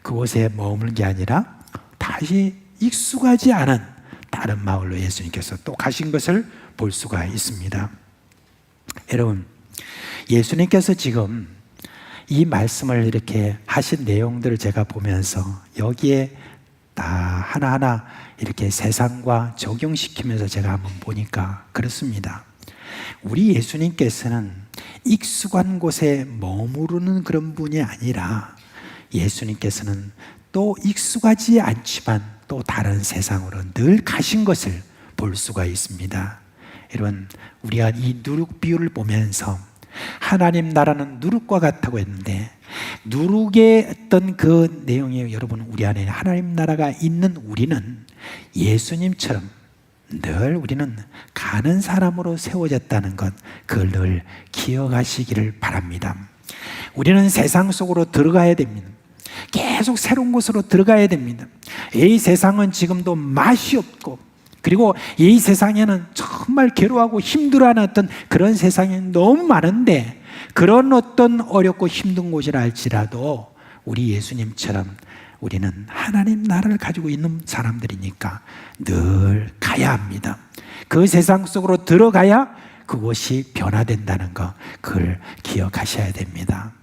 그곳에 머무는 게 아니라 다시 익숙하지 않은 다른 마을로 예수님께서 또 가신 것을 볼 수가 있습니다. 여러분, 예수님께서 지금 이 말씀을 이렇게 하신 내용들을 제가 보면서 여기에 다 하나하나 이렇게 세상과 적용시키면서 제가 한번 보니까 그렇습니다. 우리 예수님께서는 익숙한 곳에 머무르는 그런 분이 아니라 예수님께서는 또 익숙하지 않지만 또 다른 세상으로 늘 가신 것을 볼 수가 있습니다. 여러분, 우리가 이 누룩 비유를 보면서 하나님 나라는 누룩과 같다고 했는데 누룩의 어떤 그 내용이 여러분 우리 안에 하나님 나라가 있는 우리는 예수님처럼 늘 우리는 가는 사람으로 세워졌다는 것, 그걸 늘 기억하시기를 바랍니다. 우리는 세상 속으로 들어가야 됩니다. 계속 새로운 곳으로 들어가야 됩니다. 이 세상은 지금도 맛이 없고 그리고 이 세상에는 정말 괴로워하고 힘들어하는 어떤 그런 세상이 너무 많은데 그런 어떤 어렵고 힘든 곳이라 할지라도 우리 예수님처럼 우리는 하나님 나라를 가지고 있는 사람들이니까 늘 가야 합니다. 그 세상 속으로 들어가야 그곳이 변화된다는 거, 그걸 기억하셔야 됩니다.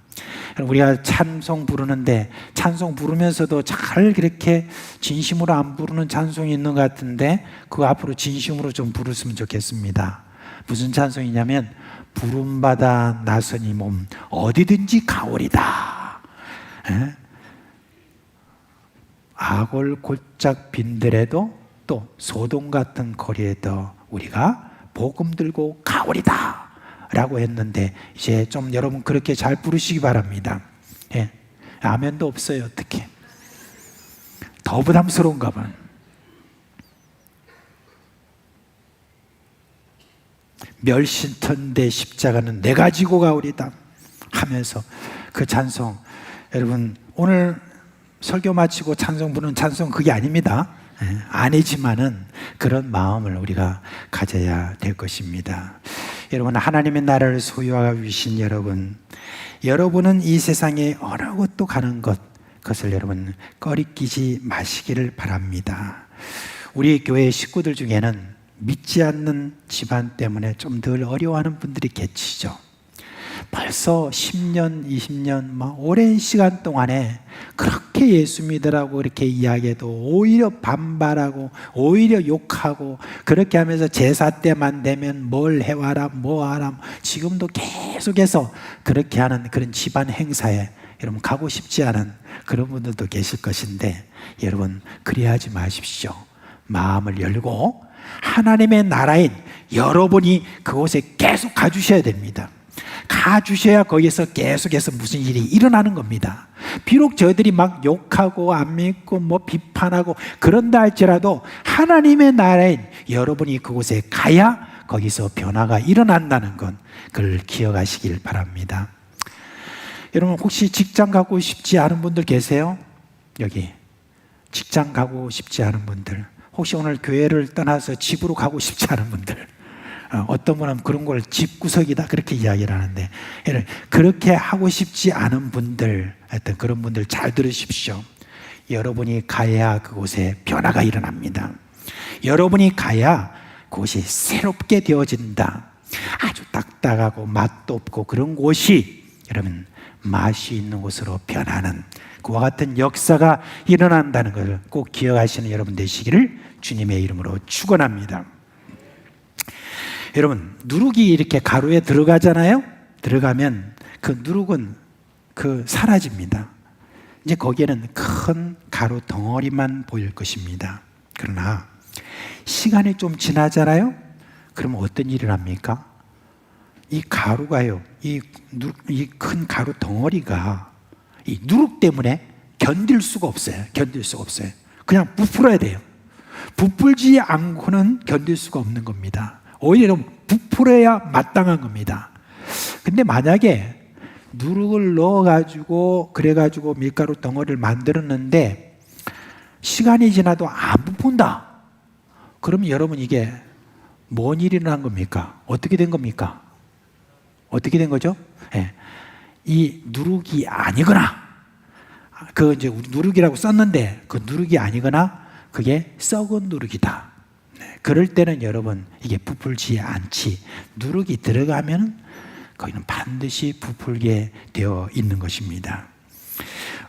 우리가 찬송 부르는데 찬송 부르면서도 잘 그렇게 진심으로 안 부르는 찬송이 있는 것 같은데 그 앞으로 진심으로 좀 부르시면 좋겠습니다. 무슨 찬송이냐면 부름받아 나서니 몸 어디든지 가오리다. 아골 골짝 빈들에도 또 소돔 같은 거리에도 우리가 복음 들고 가오리다 라고 했는데 이제 좀 여러분 그렇게 잘 부르시기 바랍니다. 예. 아멘도 없어요. 어떻게 더 부담스러운가 봐. 멸신턴대 십자가는 내가 지고 가오리다 하면서 그 찬송, 여러분 오늘 설교 마치고 찬송 부르는 찬송 그게 아닙니다. 아니지만은 그런 마음을 우리가 가져야 될 것입니다. 여러분, 하나님의 나라를 소유하고 계신 여러분, 여러분은 이 세상에 어느 곳도 가는 그것을 여러분 꺼리끼지 마시기를 바랍니다. 우리 교회 식구들 중에는 믿지 않는 집안 때문에 좀 덜 어려워하는 분들이 계시죠. 벌써 10년, 20년, 오랜 시간 동안에 그렇게 예수 믿으라고 이렇게 이야기해도 오히려 반발하고 오히려 욕하고 그렇게 하면서 제사 때만 되면 뭘 해와라 뭐 하라 지금도 계속해서 그렇게 하는 그런 집안 행사에 여러분 가고 싶지 않은 그런 분들도 계실 것인데 여러분 그리하지 마십시오. 마음을 열고 하나님의 나라인 여러분이 그곳에 계속 가주셔야 됩니다. 가주셔야 거기에서 계속해서 무슨 일이 일어나는 겁니다. 비록 저희들이 막 욕하고 안 믿고 비판하고 그런다 할지라도 하나님의 나라인 여러분이 그곳에 가야 거기서 변화가 일어난다는 건 그걸 기억하시길 바랍니다. 여러분 혹시 직장 가고 싶지 않은 분들 계세요? 여기 직장 가고 싶지 않은 분들, 혹시 오늘 교회를 떠나서 집으로 가고 싶지 않은 분들, 어떤 분은 그런 걸 집구석이다 그렇게 이야기를 하는데 그렇게 하고 싶지 않은 분들, 하여튼 그런 분들 잘 들으십시오. 여러분이 가야 그곳에 변화가 일어납니다. 여러분이 가야 그곳이 새롭게 되어진다. 아주 딱딱하고 맛도 없고 그런 곳이 여러분 맛이 있는 곳으로 변하는 그와 같은 역사가 일어난다는 것을 꼭 기억하시는 여러분 되시기를 주님의 이름으로 축원합니다. 여러분 누룩이 이렇게 가루에 들어가잖아요. 들어가면 그 누룩은 사라집니다. 이제 거기에는 큰 가루 덩어리만 보일 것입니다. 그러나 시간이 좀 지나잖아요. 그러면 어떤 일을 합니까? 이 가루가요, 이 큰 가루 덩어리가 이 누룩 때문에 견딜 수가 없어요. 견딜 수가 없어요. 그냥 부풀어야 돼요. 부풀지 않고는 견딜 수가 없는 겁니다. 오히려 부풀어야 마땅한 겁니다. 근데 만약에 누룩을 넣어가지고 그래가지고 밀가루 덩어리를 만들었는데 시간이 지나도 안 부푼다. 그러면 여러분 이게 뭔 일이 일어난 겁니까? 어떻게 된 겁니까? 어떻게 된 거죠? 예. 이 누룩이 아니거나, 그 이제 우리 누룩이라고 썼는데 그 누룩이 아니거나 그게 썩은 누룩이다. 네. 그럴 때는 여러분 이게 부풀지 않지. 누룩이 들어가면 거기는 반드시 부풀게 되어 있는 것입니다.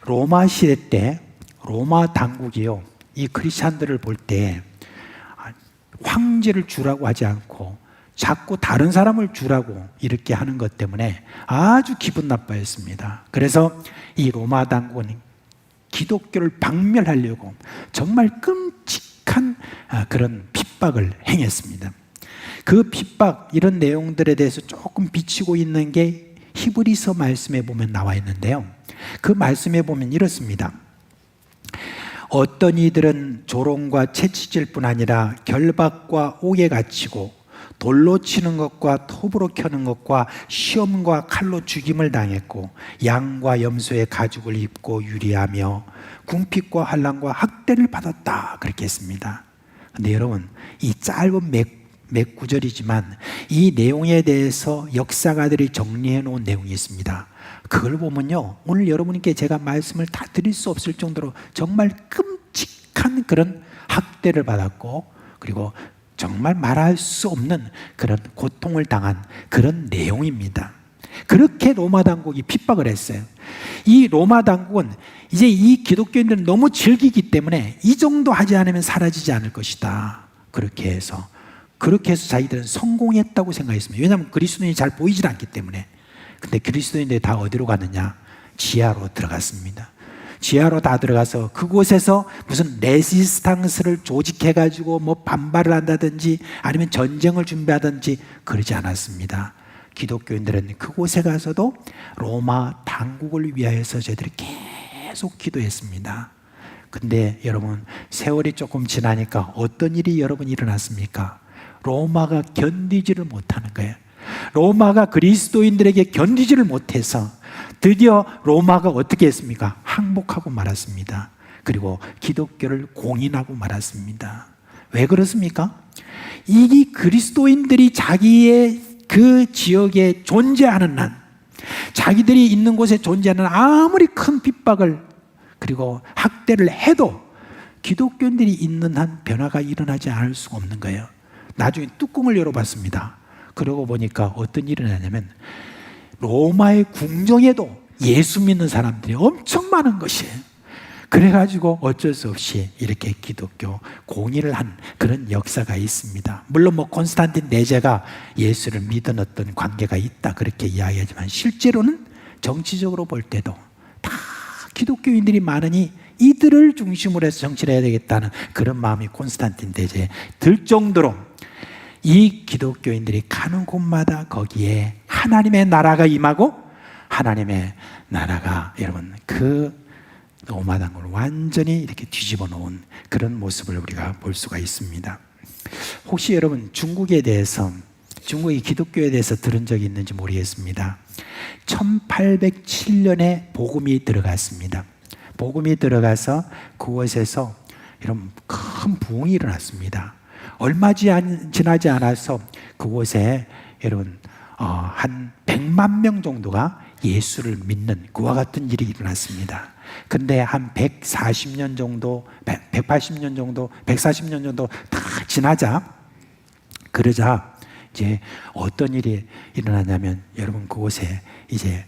로마 시대 때 로마 당국이요, 이 크리스찬들을 볼 때 황제를 주라고 하지 않고 자꾸 다른 사람을 주라고 이렇게 하는 것 때문에 아주 기분 나빠했습니다. 그래서 이 로마 당국은 기독교를 박멸하려고 정말 끔찍한 그런 핍박을 행했습니다. 그 핍박, 이런 내용들에 대해서 조금 비치고 있는 게 히브리서 말씀에 보면 나와 있는데요. 그 말씀에 보면 이렇습니다. 어떤 이들은 조롱과 채찍질 뿐 아니라 결박과 옥에 갇히고 돌로 치는 것과 톱으로 켜는 것과 시험과 칼로 죽임을 당했고 양과 염소의 가죽을 입고 유리하며 궁핍과 환난과 학대를 받았다, 그렇게 했습니다. 근데 여러분, 이 짧은 몇 구절이지만 이 내용에 대해서 역사가들이 정리해 놓은 내용이 있습니다. 그걸 보면요, 오늘 여러분께 제가 말씀을 다 드릴 수 없을 정도로 정말 끔찍한 그런 학대를 받았고, 그리고 정말 말할 수 없는 그런 고통을 당한 그런 내용입니다. 그렇게 로마 당국이 핍박을 했어요. 이 로마 당국은 이제 이 기독교인들은 너무 즐기기 때문에 이 정도 하지 않으면 사라지지 않을 것이다, 그렇게 해서 자기들은 성공했다고 생각했습니다. 왜냐하면 그리스도인이 잘 보이질 않기 때문에. 근데 그리스도인들이 다 어디로 갔느냐? 지하로 들어갔습니다. 지하로 다 들어가서 그곳에서 무슨 레지스탕스를 조직해가지고 뭐 반발을 한다든지 아니면 전쟁을 준비하든지 그러지 않았습니다. 기독교인들은 그곳에 가서도 로마 당국을 위하여서 저희들이 계속 기도했습니다. 근데 여러분, 세월이 조금 지나니까 어떤 일이 여러분 일어났습니까? 로마가 견디지를 못하는 거예요. 로마가 그리스도인들에게 견디지를 못해서 드디어 로마가 어떻게 했습니까? 항복하고 말았습니다. 그리고 기독교를 공인하고 말았습니다. 왜 그렇습니까? 이 그리스도인들이 자기의 그 지역에 존재하는 한, 자기들이 있는 곳에 존재하는 아무리 큰 핍박을 그리고 학대를 해도 기독교인들이 있는 한 변화가 일어나지 않을 수가 없는 거예요. 나중에 뚜껑을 열어봤습니다. 그러고 보니까 어떤 일이 일어나냐면 로마의 궁정에도 예수 믿는 사람들이 엄청 많은 것이에요. 그래가지고 어쩔 수 없이 이렇게 기독교 공인을 한 그런 역사가 있습니다. 물론 뭐 콘스탄틴 내제가 예수를 믿은 어떤 관계가 있다, 그렇게 이야기하지만 실제로는 정치적으로 볼 때도 다 기독교인들이 많으니 이들을 중심으로 해서 정치를 해야 되겠다는 그런 마음이 콘스탄틴 내제에 들 정도로 이 기독교인들이 가는 곳마다 거기에 하나님의 나라가 임하고 하나님의 나라가 여러분 그 로마 당국을 완전히 이렇게 뒤집어 놓은 그런 모습을 우리가 볼 수가 있습니다. 혹시 여러분 중국의 기독교에 대해서 들은 적이 있는지 모르겠습니다. 1807년에 복음이 들어갔습니다. 복음이 들어가서 그곳에서 이런 큰 부흥이 일어났습니다. 얼마 지나지 않아서 그곳에 여러분 한 100만 명 정도가 예수를 믿는 그와 같은 일이 일어났습니다. 근데 한 140년 정도, 180년 정도, 140년 정도 다 그러자 이제 어떤 일이 일어나냐면 여러분 그곳에 이제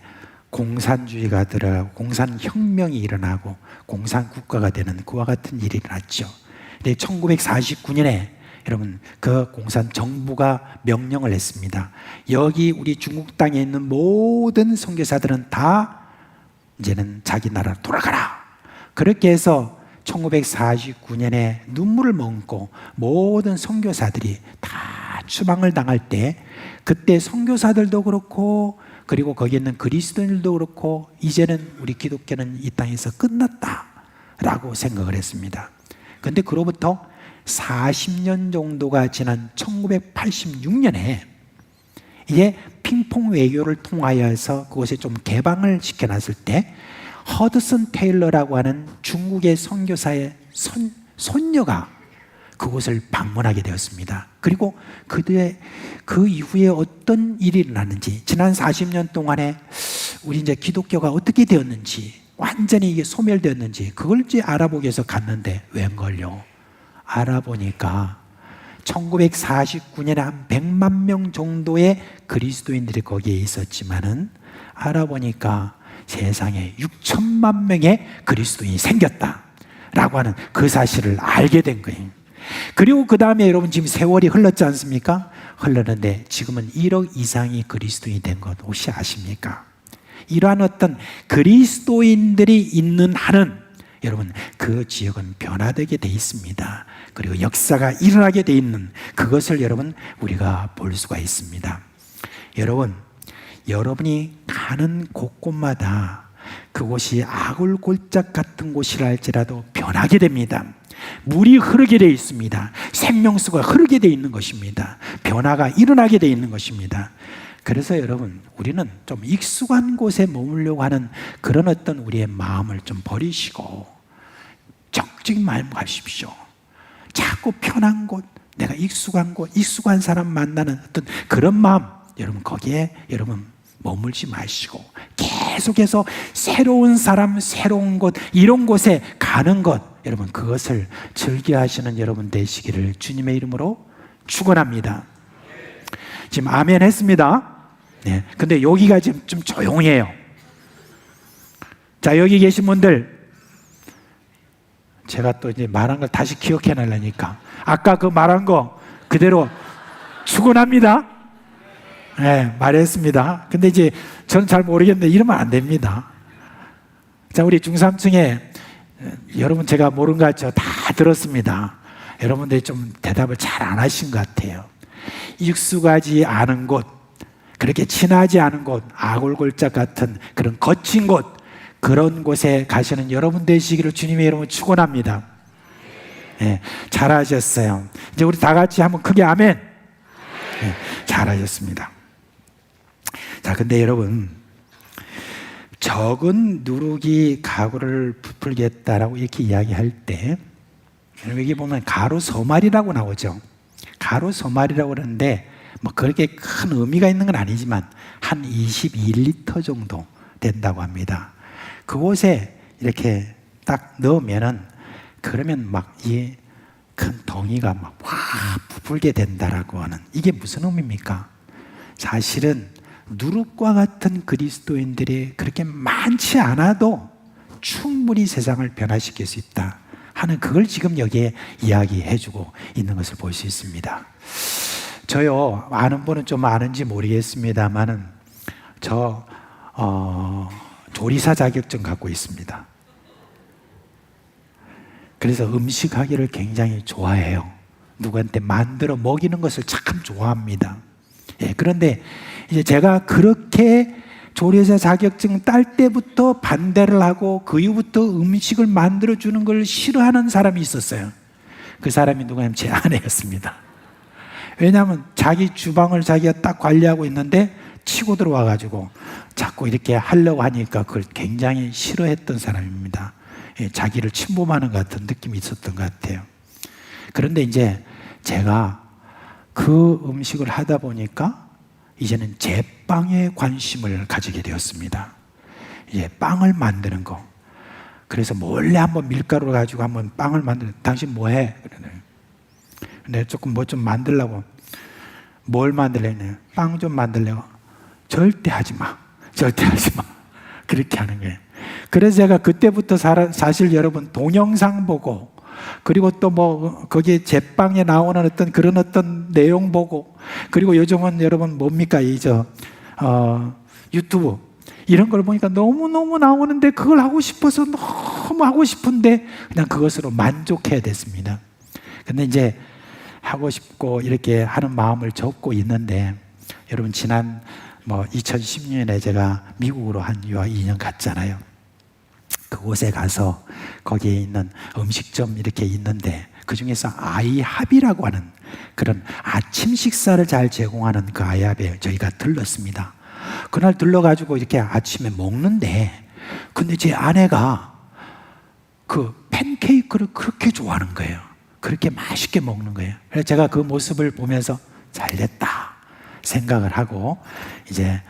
공산주의가 들어가고 공산혁명이 일어나고 공산국가가 되는 그와 같은 일이 일어났죠. 근데 1949년에 여러분 그 공산정부가 명령을 했습니다. 여기 우리 중국 땅에 있는 모든 선교사들은 다 이제는 자기 나라로 돌아가라. 그렇게 해서 1949년에 눈물을 머금고 모든 선교사들이 다 추방을 당할 때 그때 선교사들도 그렇고 그리고 거기 있는 그리스도인들도 그렇고 이제는 우리 기독교는 이 땅에서 끝났다라고 생각을 했습니다. 그런데 그로부터 40년 정도가 지난 1986년에 이게 핑퐁 외교를 통하여서 그곳에 좀 개방을 시켜놨을 때 허드슨 테일러라고 하는 중국의 선교사의 손녀가 그곳을 방문하게 되었습니다. 그리고 그 이후에 어떤 일이 일어났는지, 지난 40년 동안에 우리 이제 기독교가 어떻게 되었는지, 완전히 이게 소멸되었는지, 그걸 이제 알아보기 위해서 갔는데, 웬걸요? 알아보니까 1949년에 한 100만 명 정도의 그리스도인들이 거기에 있었지만은, 알아보니까 세상에 6천만 명의 그리스도인이 생겼다라고 하는 그 사실을 알게 된 거예요. 그리고 그 다음에 여러분 지금 세월이 흘렀지 않습니까? 흘렀는데 지금은 1억 이상이 그리스도인이 된 것 혹시 아십니까? 이러한 어떤 그리스도인들이 있는 한은 여러분 그 지역은 변화되게 돼 있습니다. 그리고 역사가 일어나게 돼 있는 그것을 여러분 우리가 볼 수가 있습니다. 여러분이 가는 곳곳마다 그곳이 아굴골짝 같은 곳이라 할지라도 변하게 됩니다. 물이 흐르게 되어 있습니다. 생명수가 흐르게 되어 있는 것입니다. 변화가 일어나게 되어 있는 것입니다. 그래서 여러분 우리는 좀 익숙한 곳에 머물려고 하는 그런 어떤 우리의 마음을 좀 버리시고 적극적인 마음 가십시오. 자꾸 편한 곳, 내가 익숙한 곳, 익숙한 사람 만나는 어떤 그런 마음, 여러분 거기에 여러분 머물지 마시고 계속해서 새로운 사람, 새로운 곳, 이런 곳에 가는 것, 여러분 그것을 즐겨하시는 여러분 되시기를 주님의 이름으로 축원합니다. 지금 아멘 했습니다. 네. 근데 여기가 지금 좀 조용해요. 자, 여기 계신 분들, 제가 또 이제 말한 걸 다시 기억해 놔려니까 아까 그 말한 거 그대로 축원합니다. 네, 말했습니다. 근데 이제 저는 잘 모르겠는데 이러면 안 됩니다. 자, 우리 중3층에 여러분 제가 모르는 거 같죠? 다 들었습니다. 여러분들이 좀 대답을 잘 안 하신 것 같아요. 익숙하지 않은 곳, 그렇게 친하지 않은 곳, 아골골짝 같은 그런 거친 곳, 그런 곳에 가시는 여러분 되시기를 주님의 이름으로 축원합니다. 네, 잘하셨어요. 이제 우리 다 같이 한번 크게 아멘. 네, 잘하셨습니다. 자, 근데 여러분 적은 누룩이 가구를 부풀겠다라고 이렇게 이야기할 때 여기 보면 가로서말이라고 나오죠. 가로서말이라고 그러는데 뭐 그렇게 큰 의미가 있는 건 아니지만 한 22리터 정도 된다고 합니다. 그곳에 이렇게 딱 넣으면은 그러면 막 이 큰 덩이가 막 확 부풀게 된다라고 하는, 이게 무슨 의미입니까? 사실은 누룩과 같은 그리스도인들이 그렇게 많지 않아도 충분히 세상을 변화시킬 수 있다 하는 그걸 지금 여기에 이야기해주고 있는 것을 볼 수 있습니다. 저요, 아는 분은 좀 아는지 모르겠습니다만은 저 조리사 자격증 갖고 있습니다. 그래서 음식 하기를 굉장히 좋아해요. 누구한테 만들어 먹이는 것을 참 좋아합니다. 예, 그런데 이제 제가 그렇게 조리사 자격증 딸 때부터 반대를 하고 그 이후부터 음식을 만들어 주는 걸 싫어하는 사람이 있었어요. 그 사람이 누구냐면 제 아내였습니다. 왜냐하면 자기 주방을 자기가 딱 관리하고 있는데 치고 들어와 가지고 자꾸 이렇게 하려고 하니까 그걸 굉장히 싫어했던 사람입니다. 예, 자기를 침범하는 것 같은 느낌이 있었던 것 같아요. 그런데 이제 제가 그 음식을 하다 보니까 이제는 제 빵에 관심을 가지게 되었습니다. 예, 빵을 만드는 거. 그래서 몰래 한번 밀가루를 가지고 한번 빵을 만드는, 당신 뭐 해? 근데 조금 뭐 좀 만들려고. 뭘 만들려고? 빵 좀 만들려고. 절대 하지 마. 절대 하지 마. 그렇게 하는 거예요. 그래서 제가 그때부터 사실 여러분 동영상 보고, 그리고 또 뭐 거기에 제빵에 나오는 어떤 그런 어떤 내용 보고, 그리고 요즘은 여러분 뭡니까 유튜브 이런 걸 보니까 너무너무 나오는데 그걸 하고 싶어서 너무 하고 싶은데 그냥 그것으로 만족해야 됐습니다. 근데 이제 하고 싶고 이렇게 하는 마음을 접고 있는데, 여러분 지난 2010년에 제가 미국으로 한 유학 2년 갔잖아요. 그곳에 가서 거기에 있는 음식점 이렇게 있는데 그 중에서 아이합이라고 하는 그런 아침 식사를 잘 제공하는 그 아이합에 저희가 들렀습니다. 그날 들러가지고 이렇게 아침에 먹는데, 근데 제 아내가 그 팬케이크를 그렇게 좋아하는 거예요. 그렇게 맛있게 먹는 거예요. 그래서 제가 그 모습을 보면서 잘됐다 생각을 하고 이제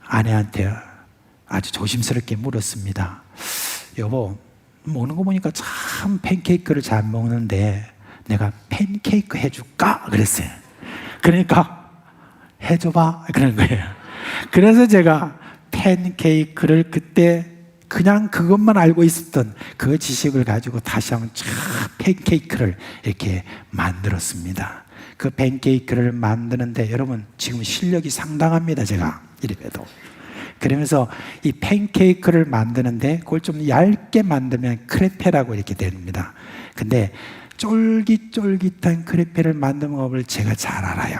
아내한테 아주 조심스럽게 물었습니다. 여보, 먹는 거 보니까 참 팬케이크를 잘 먹는데 내가 팬케이크 해줄까? 그랬어요. 그러니까 해줘봐 그러는 거예요. 그래서 제가 팬케이크를 그때 그냥 그것만 알고 있었던 그 지식을 가지고 다시 한번 쫙 팬케이크를 이렇게 만들었습니다. 그 팬케이크를 만드는데 여러분 지금 실력이 상당합니다. 제가 이래봬도. 그러면서 이 팬케이크를 만드는데 그걸 좀 얇게 만들면 크레페라고 이렇게 됩니다. 근데 쫄깃쫄깃한 크레페를 만드는 법을 제가 잘 알아요.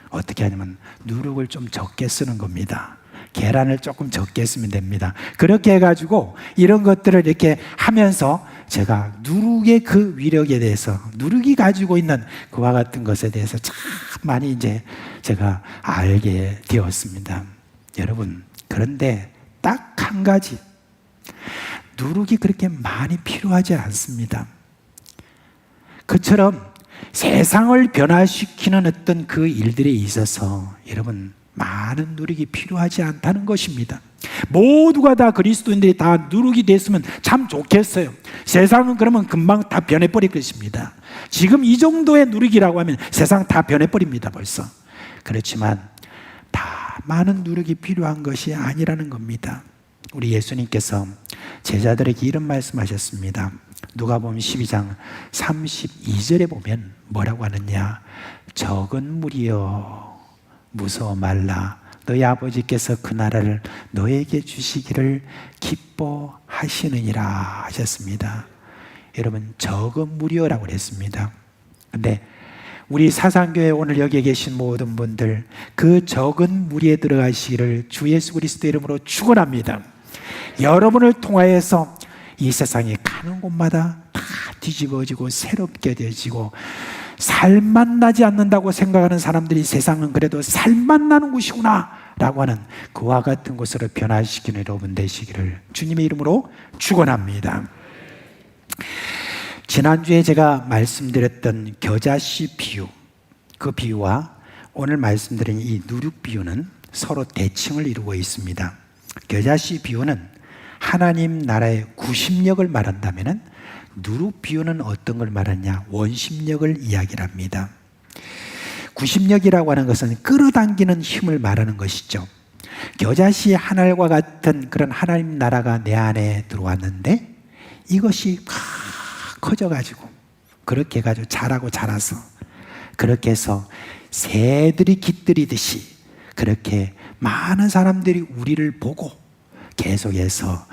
어떻게 하냐면 누룩을 좀 적게 쓰는 겁니다. 계란을 조금 적게 쓰면 됩니다. 그렇게 해가지고 이런 것들을 이렇게 하면서 제가 누룩의 그 위력에 대해서, 누룩이 가지고 있는 그와 같은 것에 대해서 참 많이 이제 제가 알게 되었습니다. 여러분, 그런데 딱 한 가지, 누룩이 그렇게 많이 필요하지 않습니다. 그처럼 세상을 변화시키는 어떤 그 일들에 있어서 여러분 많은 누룩이 필요하지 않다는 것입니다. 모두가 다 그리스도인들이 다 누룩이 됐으면 참 좋겠어요. 세상은 그러면 금방 다 변해버릴 것입니다. 지금 이 정도의 누룩이라고 하면 세상 다 변해버립니다 벌써. 그렇지만 다 많은 누룩이 필요한 것이 아니라는 겁니다. 우리 예수님께서 제자들에게 이런 말씀하셨습니다. 누가복음 12장 32절에 보면 뭐라고 하느냐, 적은 무리여 무서워 말라, 너희 아버지께서 그 나라를 너에게 주시기를 기뻐하시느니라 하셨습니다. 여러분, 적은 무리여라고 그랬습니다. 근데 우리 사상교회 오늘 여기에 계신 모든 분들, 그 적은 무리에 들어가시기를 주 예수 그리스도 이름으로 축원합니다. 여러분을 통하여서 이 세상에 가는 곳마다 다 뒤집어지고 새롭게 되어지고, 살만 나지 않는다고 생각하는 사람들이 세상은 그래도 살만 나는 곳이구나 라고 하는 그와 같은 곳으로 변화시키는 여러분 되시기를 주님의 이름으로 축원합니다. 지난주에 제가 말씀드렸던 겨자씨 비유, 그 비유와 오늘 말씀드린 이 누룩 비유는 서로 대칭을 이루고 있습니다. 겨자씨 비유는 하나님 나라의 구심력을 말한다면 누룩 비유는 어떤 걸 말하냐, 원심력을 이야기를 합니다. 구심력이라고 하는 것은 끌어당기는 힘을 말하는 것이죠. 겨자씨 한 알과 같은 그런 하나님 나라가 내 안에 들어왔는데 이것이 막 커져가지고 그렇게 해가지고 자라고 자라서 그렇게 해서 새들이 깃들이듯이 그렇게 많은 사람들이 우리를 보고 계속해서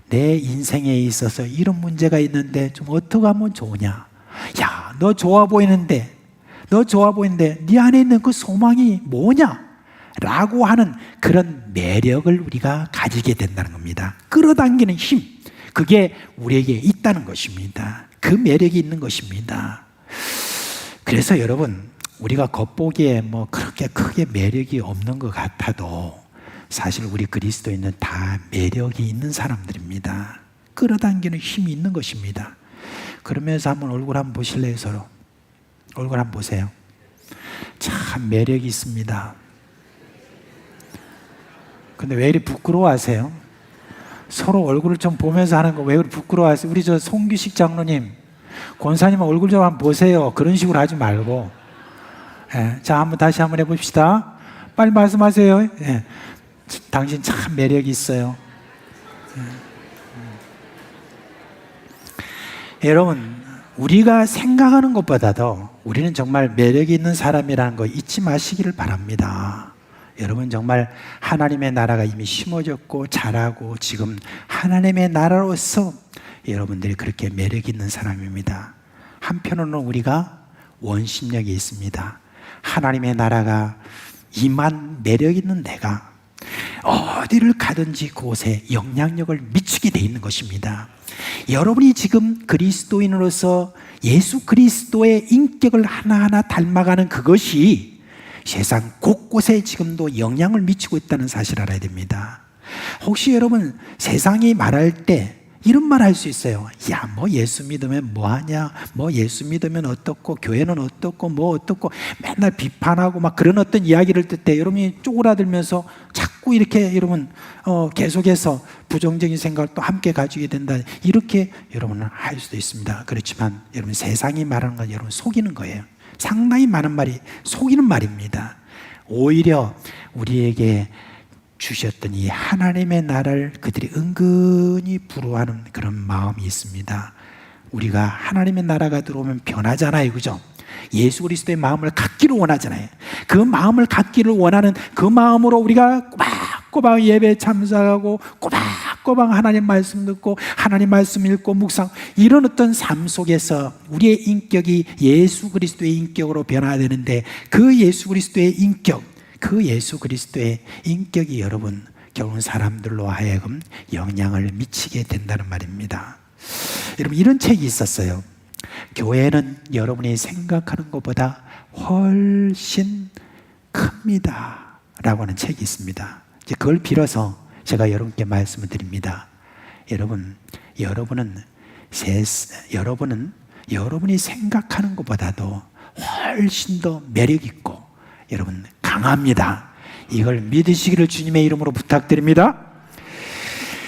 내 인생에 있어서 이런 문제가 있는데 좀 어떻게 하면 좋으냐, 야, 너 좋아 보이는데 네 안에 있는 그 소망이 뭐냐 라고 하는 그런 매력을 우리가 가지게 된다는 겁니다. 끌어당기는 힘, 그게 우리에게 있다는 것입니다. 그 매력이 있는 것입니다. 그래서 여러분, 우리가 겉보기에 뭐 그렇게 크게 매력이 없는 것 같아도 사실 우리 그리스도인은 다 매력이 있는 사람들입니다. 끌어당기는 힘이 있는 것입니다. 그러면서 한번 얼굴 한번 보실래요? 서로 얼굴 한번 보세요. 참 매력이 있습니다. 근데 왜 이리 부끄러워하세요? 서로 얼굴을 좀 보면서 하는 거 왜 이리 부끄러워하세요? 우리 저 송규식 장로님, 권사님 얼굴 좀 한번 보세요. 그런 식으로 하지 말고. 예, 자, 다시 한번 해봅시다. 빨리 말씀하세요. 예. 당신 참 매력이 있어요. 여러분, 우리가 생각하는 것보다도 우리는 정말 매력이 있는 사람이라는 거 잊지 마시기를 바랍니다. 여러분, 정말 하나님의 나라가 이미 심어졌고 자라고 지금 하나님의 나라로서 여러분들이 그렇게 매력 있는 사람입니다. 한편으로는 우리가 원심력이 있습니다. 하나님의 나라가 임한 매력 있는 내가 어디를 가든지 그곳에 영향력을 미치게 돼 있는 것입니다. 여러분이 지금 그리스도인으로서 예수 그리스도의 인격을 하나하나 닮아가는 그것이 세상 곳곳에 지금도 영향을 미치고 있다는 사실을 알아야 됩니다. 혹시 여러분 세상이 말할 때 이런 말 할 수 있어요. 야, 뭐 예수 믿으면 뭐하냐, 뭐 예수 믿으면 어떻고, 교회는 어떻고, 뭐 어떻고, 맨날 비판하고 막 그런 어떤 이야기를 듣을 때 여러분이 쪼그라들면서 자꾸 이렇게 여러분 계속해서 부정적인 생각을 또 함께 가지게 된다, 이렇게 여러분은 할 수도 있습니다. 그렇지만 여러분, 세상이 말하는 건 여러분 속이는 거예요. 상당히 많은 말이 속이는 말입니다. 오히려 우리에게 주셨던 이 하나님의 나라를 그들이 은근히 부러워하는 그런 마음이 있습니다. 우리가 하나님의 나라가 들어오면 변하잖아요, 그죠? 예수 그리스도의 마음을 갖기를 원하잖아요. 그 마음을 갖기를 원하는 그 마음으로 우리가 꼬박꼬박 예배에 참석하고 꼬박꼬박 하나님 말씀 듣고 하나님 말씀 읽고 묵상, 이런 어떤 삶 속에서 우리의 인격이 예수 그리스도의 인격으로 변화되는데, 그 예수 그리스도의 인격, 그 예수 그리스도의 인격이 여러분 결국은 사람들로 하여금 영향을 미치게 된다는 말입니다. 여러분, 이런 책이 있었어요. 교회는 여러분이 생각하는 것보다 훨씬 큽니다 라고 하는 책이 있습니다. 이제 그걸 빌어서 제가 여러분께 말씀을 드립니다. 여러분은 여러분이 생각하는 것보다도 훨씬 더 매력 있고 여러분 강합니다. 이걸 믿으시기를 주님의 이름으로 부탁드립니다.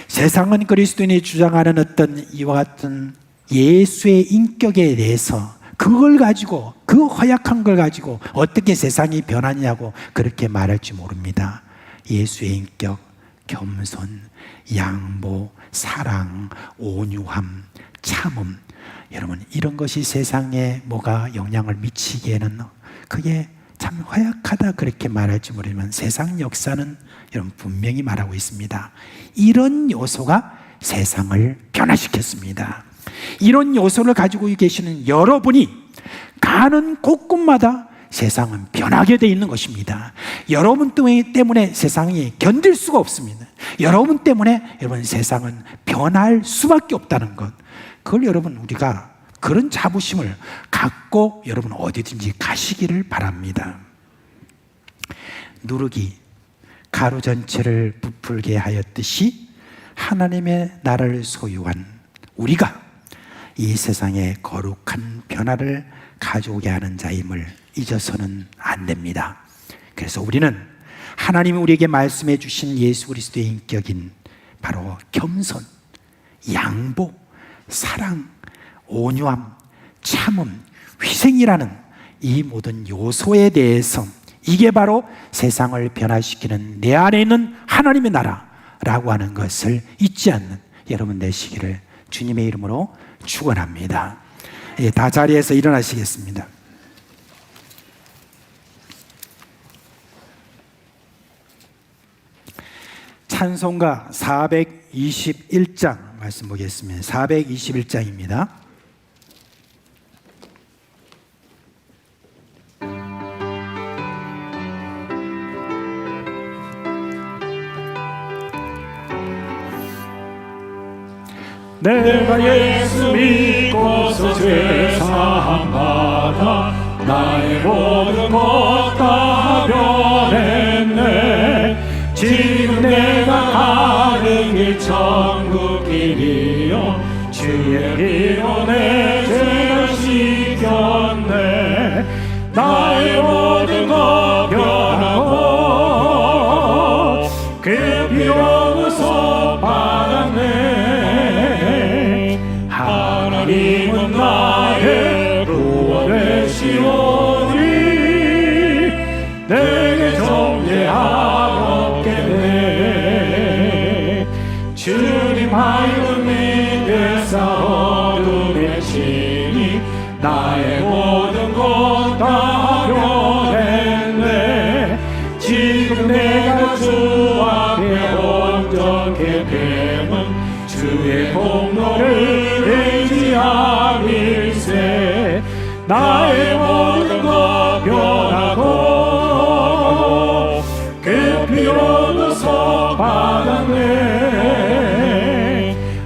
세상은 그리스도인이 주장하는 어떤 이와 같은 예수의 인격에 대해서 그걸 가지고, 그 허약한 걸 가지고 어떻게 세상이 변하냐고 그렇게 말할지 모릅니다. 예수의 인격, 겸손, 양보, 사랑, 온유함, 참음, 여러분 이런 것이 세상에 뭐가 영향을 미치기에는 그게 참 허약하다 그렇게 말할지 모르지만 세상 역사는 여러분 분명히 말하고 있습니다. 이런 요소가 세상을 변화시켰습니다. 이런 요소를 가지고 계시는 여러분이 가는 곳곳마다 세상은 변하게 되어 있는 것입니다. 여러분 때문에 세상이 견딜 수가 없습니다. 여러분 때문에 여러분 세상은 변할 수밖에 없다는 것, 그걸 여러분 우리가 그런 자부심을 갖고 여러분 어디든지 가시기를 바랍니다. 누룩이 가루 전체를 부풀게 하였듯이 하나님의 나라를 소유한 우리가 이 세상에 거룩한 변화를 가져오게 하는 자임을 잊어서는 안 됩니다. 그래서 우리는 하나님이 우리에게 말씀해 주신 예수 그리스도의 인격인 바로 겸손, 양보, 사랑, 온유함, 참음, 희생이라는 이 모든 요소에 대해서 이게 바로 세상을 변화시키는 내 안에 있는 하나님의 나라라고 하는 것을 잊지 않는 여러분 되시기를 주님의 이름으로 축원합니다. 다 자리에서 일어나시겠습니다. 찬송가 421장 말씀 보겠습니다. 421장입니다. 내가 예수 믿고서 죄사함 받아 나의 모든 것 다 변했네. 지금 내가 가는 길 천국 길이요 주의 피로 내 죄를 씻겼네. 나의 모든 것 변하고 그 피로 구속 받았네. 하나님은 나의 구원되시오니 내게 정죄함 없겠네. 주님 하여금 믿으사 어둠에 치니 나의 모든 것 다 변했네. 지금 내가 주 앞에 온전케 됨은 주의 공로를 의지함일세. 나의 모든 것 변하고 그 피로 구속 받았네.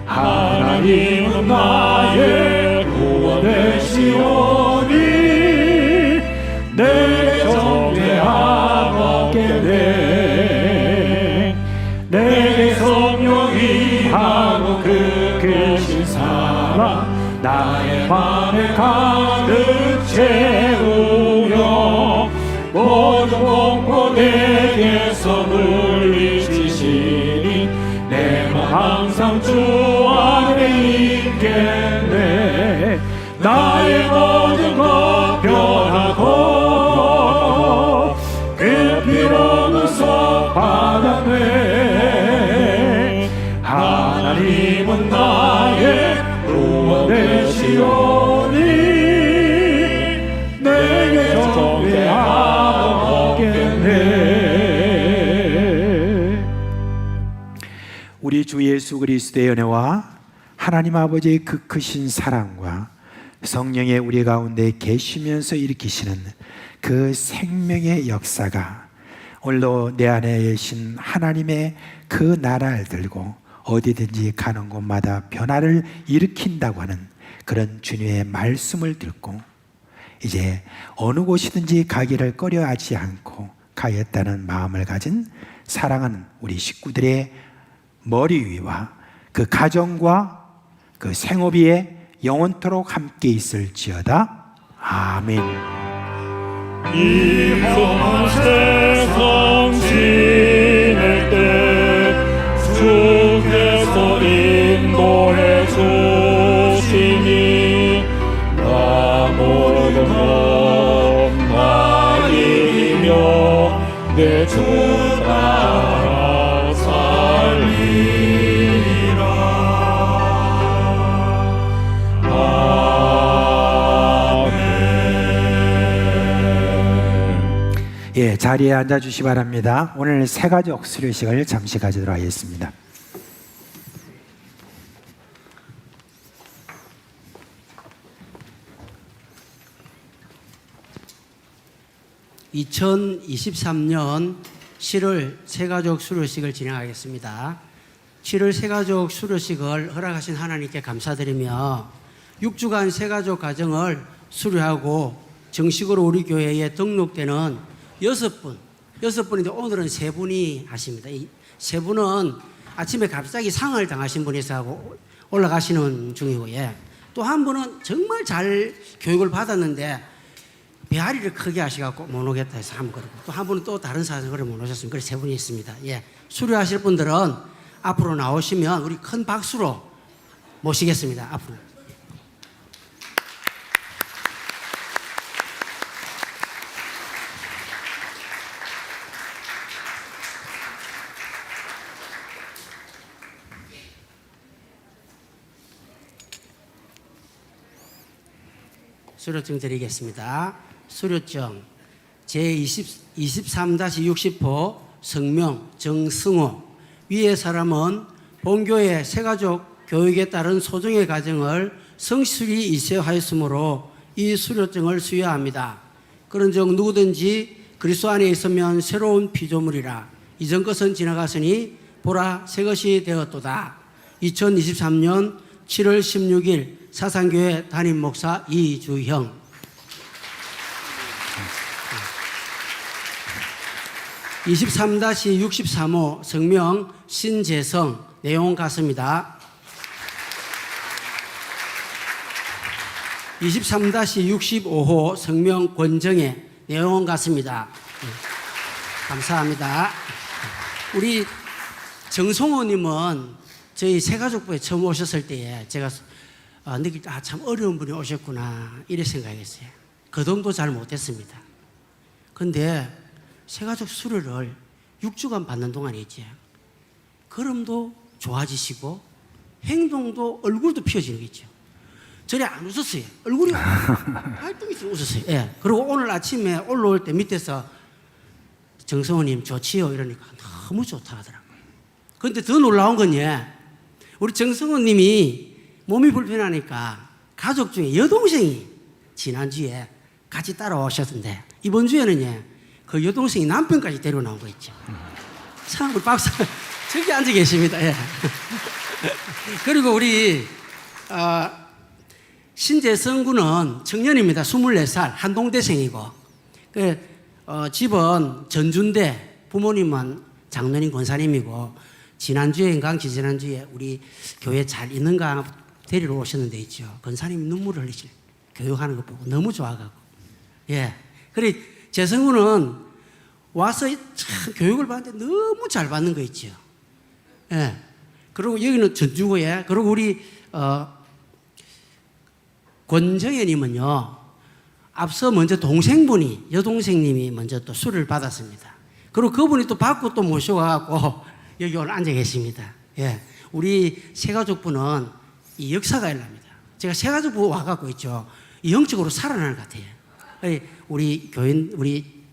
하나님은 나의 구원 되시오니 내 정죄함 없겠네. 내 성령이 하고 그 나의 맘을 가득 채우며 모든 공포 내게서 물리치시니 내 맘 항상 주 안에 있겠네. 나의 모든 것 변하고 그 피로 구속 받았네. 하나님은 나의 구원 되시오니 내게 정죄함 없겠네. 우리 주 예수 그리스도의 은혜와 하나님 아버지의 그 크신 사랑과 성령의 우리 가운데 계시면서 일으키시는 그 생명의 역사가 오늘도 내 안에 계신 하나님의 그 나라를 들고 어디든지 가는 곳마다 변화를 일으킨다고 하는 그런 주님의 말씀을 듣고 이제 어느 곳이든지 가기를 꺼려하지 않고 가겠다는 마음을 가진 사랑하는 우리 식구들의 머리 위와 그 가정과 그 생업 위에 영원토록 함께 있을지어다. 아멘. 이 험한 세상 지낼 때 주께서 인도해 주시니 나 모든 것 나이며 내 주 따라 살리라. 예, 자리에 앉아 주시 바랍니다. 오늘 새가족 수료식을 잠시 가지도록 하겠습니다. (2023년 7월 새가족 수료식을 진행하겠습니다. 7월 새가족 수료식을 허락하신 하나님께 감사드리며 6주간 새가족 가정을 수료하고 정식으로 우리 교회에 등록되는 6분인데 오늘은 3분이 하십니다. 이 3분은 아침에 갑자기 상을 당하신 분이서 하고 올라가시는 중이고, 예. 또 한 분은 정말 잘 교육을 받았는데 배앓이를 크게 하셔갖고 못 오겠다 해서 한 분 그러고, 또 한 분은 또 다른 사정으로 못 오셨습니다. 그래서 3분이 있습니다. 예. 수료하실 분들은 앞으로 나오시면 우리 큰 박수로 모시겠습니다. 앞으로. 수료증 드리겠습니다. 수료증 제23-60호 성명 정승호. 위의 사람은 본교회 새가족 교육에 따른 소정의 과정을 성실히 이수하였으므로 이 수료증을 수여합니다. 그런즉 누구든지 그리스도 안에 있으면 새로운 피조물이라. 이전 것은 지나갔으니 보라 새 것이 되었도다. 2023년 7월 16일 사상교회 담임 목사 이주형. (23-63호) 성명 신재성. 내용 같습니다. 23-65호 성명 권정혜. 내용 같습니다. 감사합니다. 우리 정성호님은 저희 새가족부에 처음 오셨을 때에 제가 느낄 때 참 어려운 분이 오셨구나 이래 생각했어요. 거동도 잘 못했습니다. 근데 새가족 수료를 6주간 받는 동안에 있지, 걸음도 좋아지시고 행동도 얼굴도 피어지는 게 있죠. 전에 안 웃었어요. 얼굴이 활동이 좀 웃었어요. 예. 그리고 오늘 아침에 올라올 때 밑에서 정성호님 좋지요 이러니까 너무 좋다 하더라고요. 근데 더 놀라운 건 우리 정성호님이 몸이 불편하니까 가족 중에 여동생이 지난주에 같이 따라오셨던데 이번 주에는 그 여동생이 남편까지 데리고 나온 거 있죠. 참 우리 박사 저기 앉아 계십니다. 예. 그리고 우리 신재성 군은 청년입니다. 24살 한동대생이고 집은 전주인데 부모님은 장로님 권사님이고 지난주에인가 지지난주에 우리 교회 잘 있는가 데리러 오셨는데 있죠. 권사님이 눈물을 흘리실 교육하는 거 보고 너무 좋아가고. 예. 그래 재성군은 와서 참 교육을 받는데 너무 잘 받는 거 있죠. 예. 그리고 여기는 전주고에 그리고 우리 권정현님은요. 앞서 먼저 동생분이 여동생님이 먼저 또 술을 받았습니다. 그리고 그분이 또 받고 또 모셔와갖고 여기 오늘 앉아 계십니다. 예. 우리 새가족부는 이 역사가 일납니다. 제가 새가족부 와갖고 있죠. 이 영적으로 살아나는 것 같아요. 우리 교인, 우리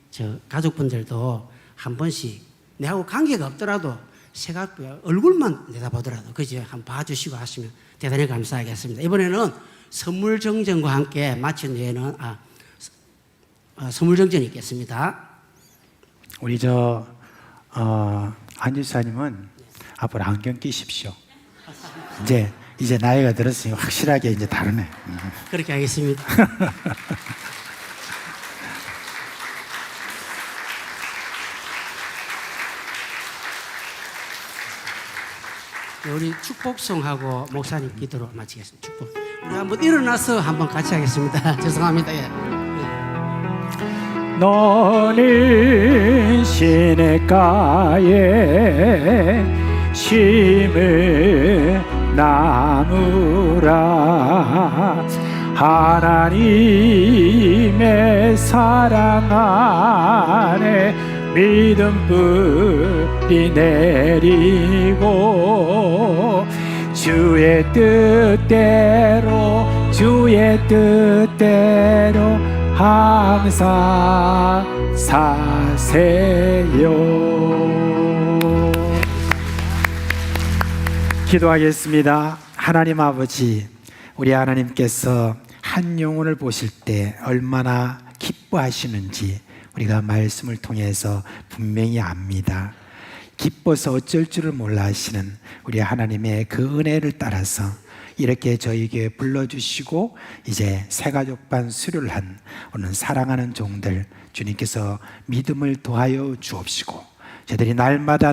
가족분들도 한 번씩 내하고 관계가 없더라도 새가족부 얼굴만 내다보더라도 그죠? 한번 봐주시고 하시면 대단히 감사하겠습니다. 이번에는 선물 정전과 함께 마친 뒤에는 선물 정전이 있겠습니다. 우리 안 집사님은 앞으로 안경 끼십시오. 이제 나이가 들었으니 확실하게 이제 다르네. 그렇게 하겠습니다. 우리 축복송하고 목사님 기도로 마치겠습니다. 축복. 우리 한번 일어나서 한번 같이 하겠습니다. 죄송합니다. 예. 너는 시냇가에 심을 나무라 하나님의 사랑 안에 믿음 뿌리 내리고 주의 뜻대로 항상 사세요. 기도하겠습니다. 하나님 아버지, 우리 하나님께서 한 영혼을 보실 때 얼마나 기뻐하시는지 우리가 말씀을 통해서 분명히 압니다. 기뻐서 어쩔 줄을 몰라 하시는 우리 하나님의 그 은혜를 따라서 이렇게 저에게 불러주시고 이제 새가족반 수료를 한 오늘 사랑하는 종들 주님께서 믿음을 더하여 주옵시고 저들이 날마다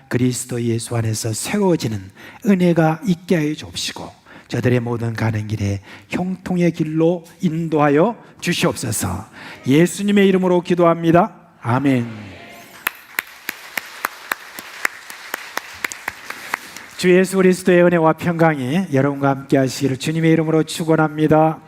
그리스도 예수 안에서 세워지는 은혜가 있게 하여 주옵시고 저들의 모든 가는 길에 형통의 길로 인도하여 주시옵소서. 예수님의 이름으로 기도합니다. 아멘. 주 예수 그리스도의 은혜와 평강이 여러분과 함께 하시기를 주님의 이름으로 축원합니다.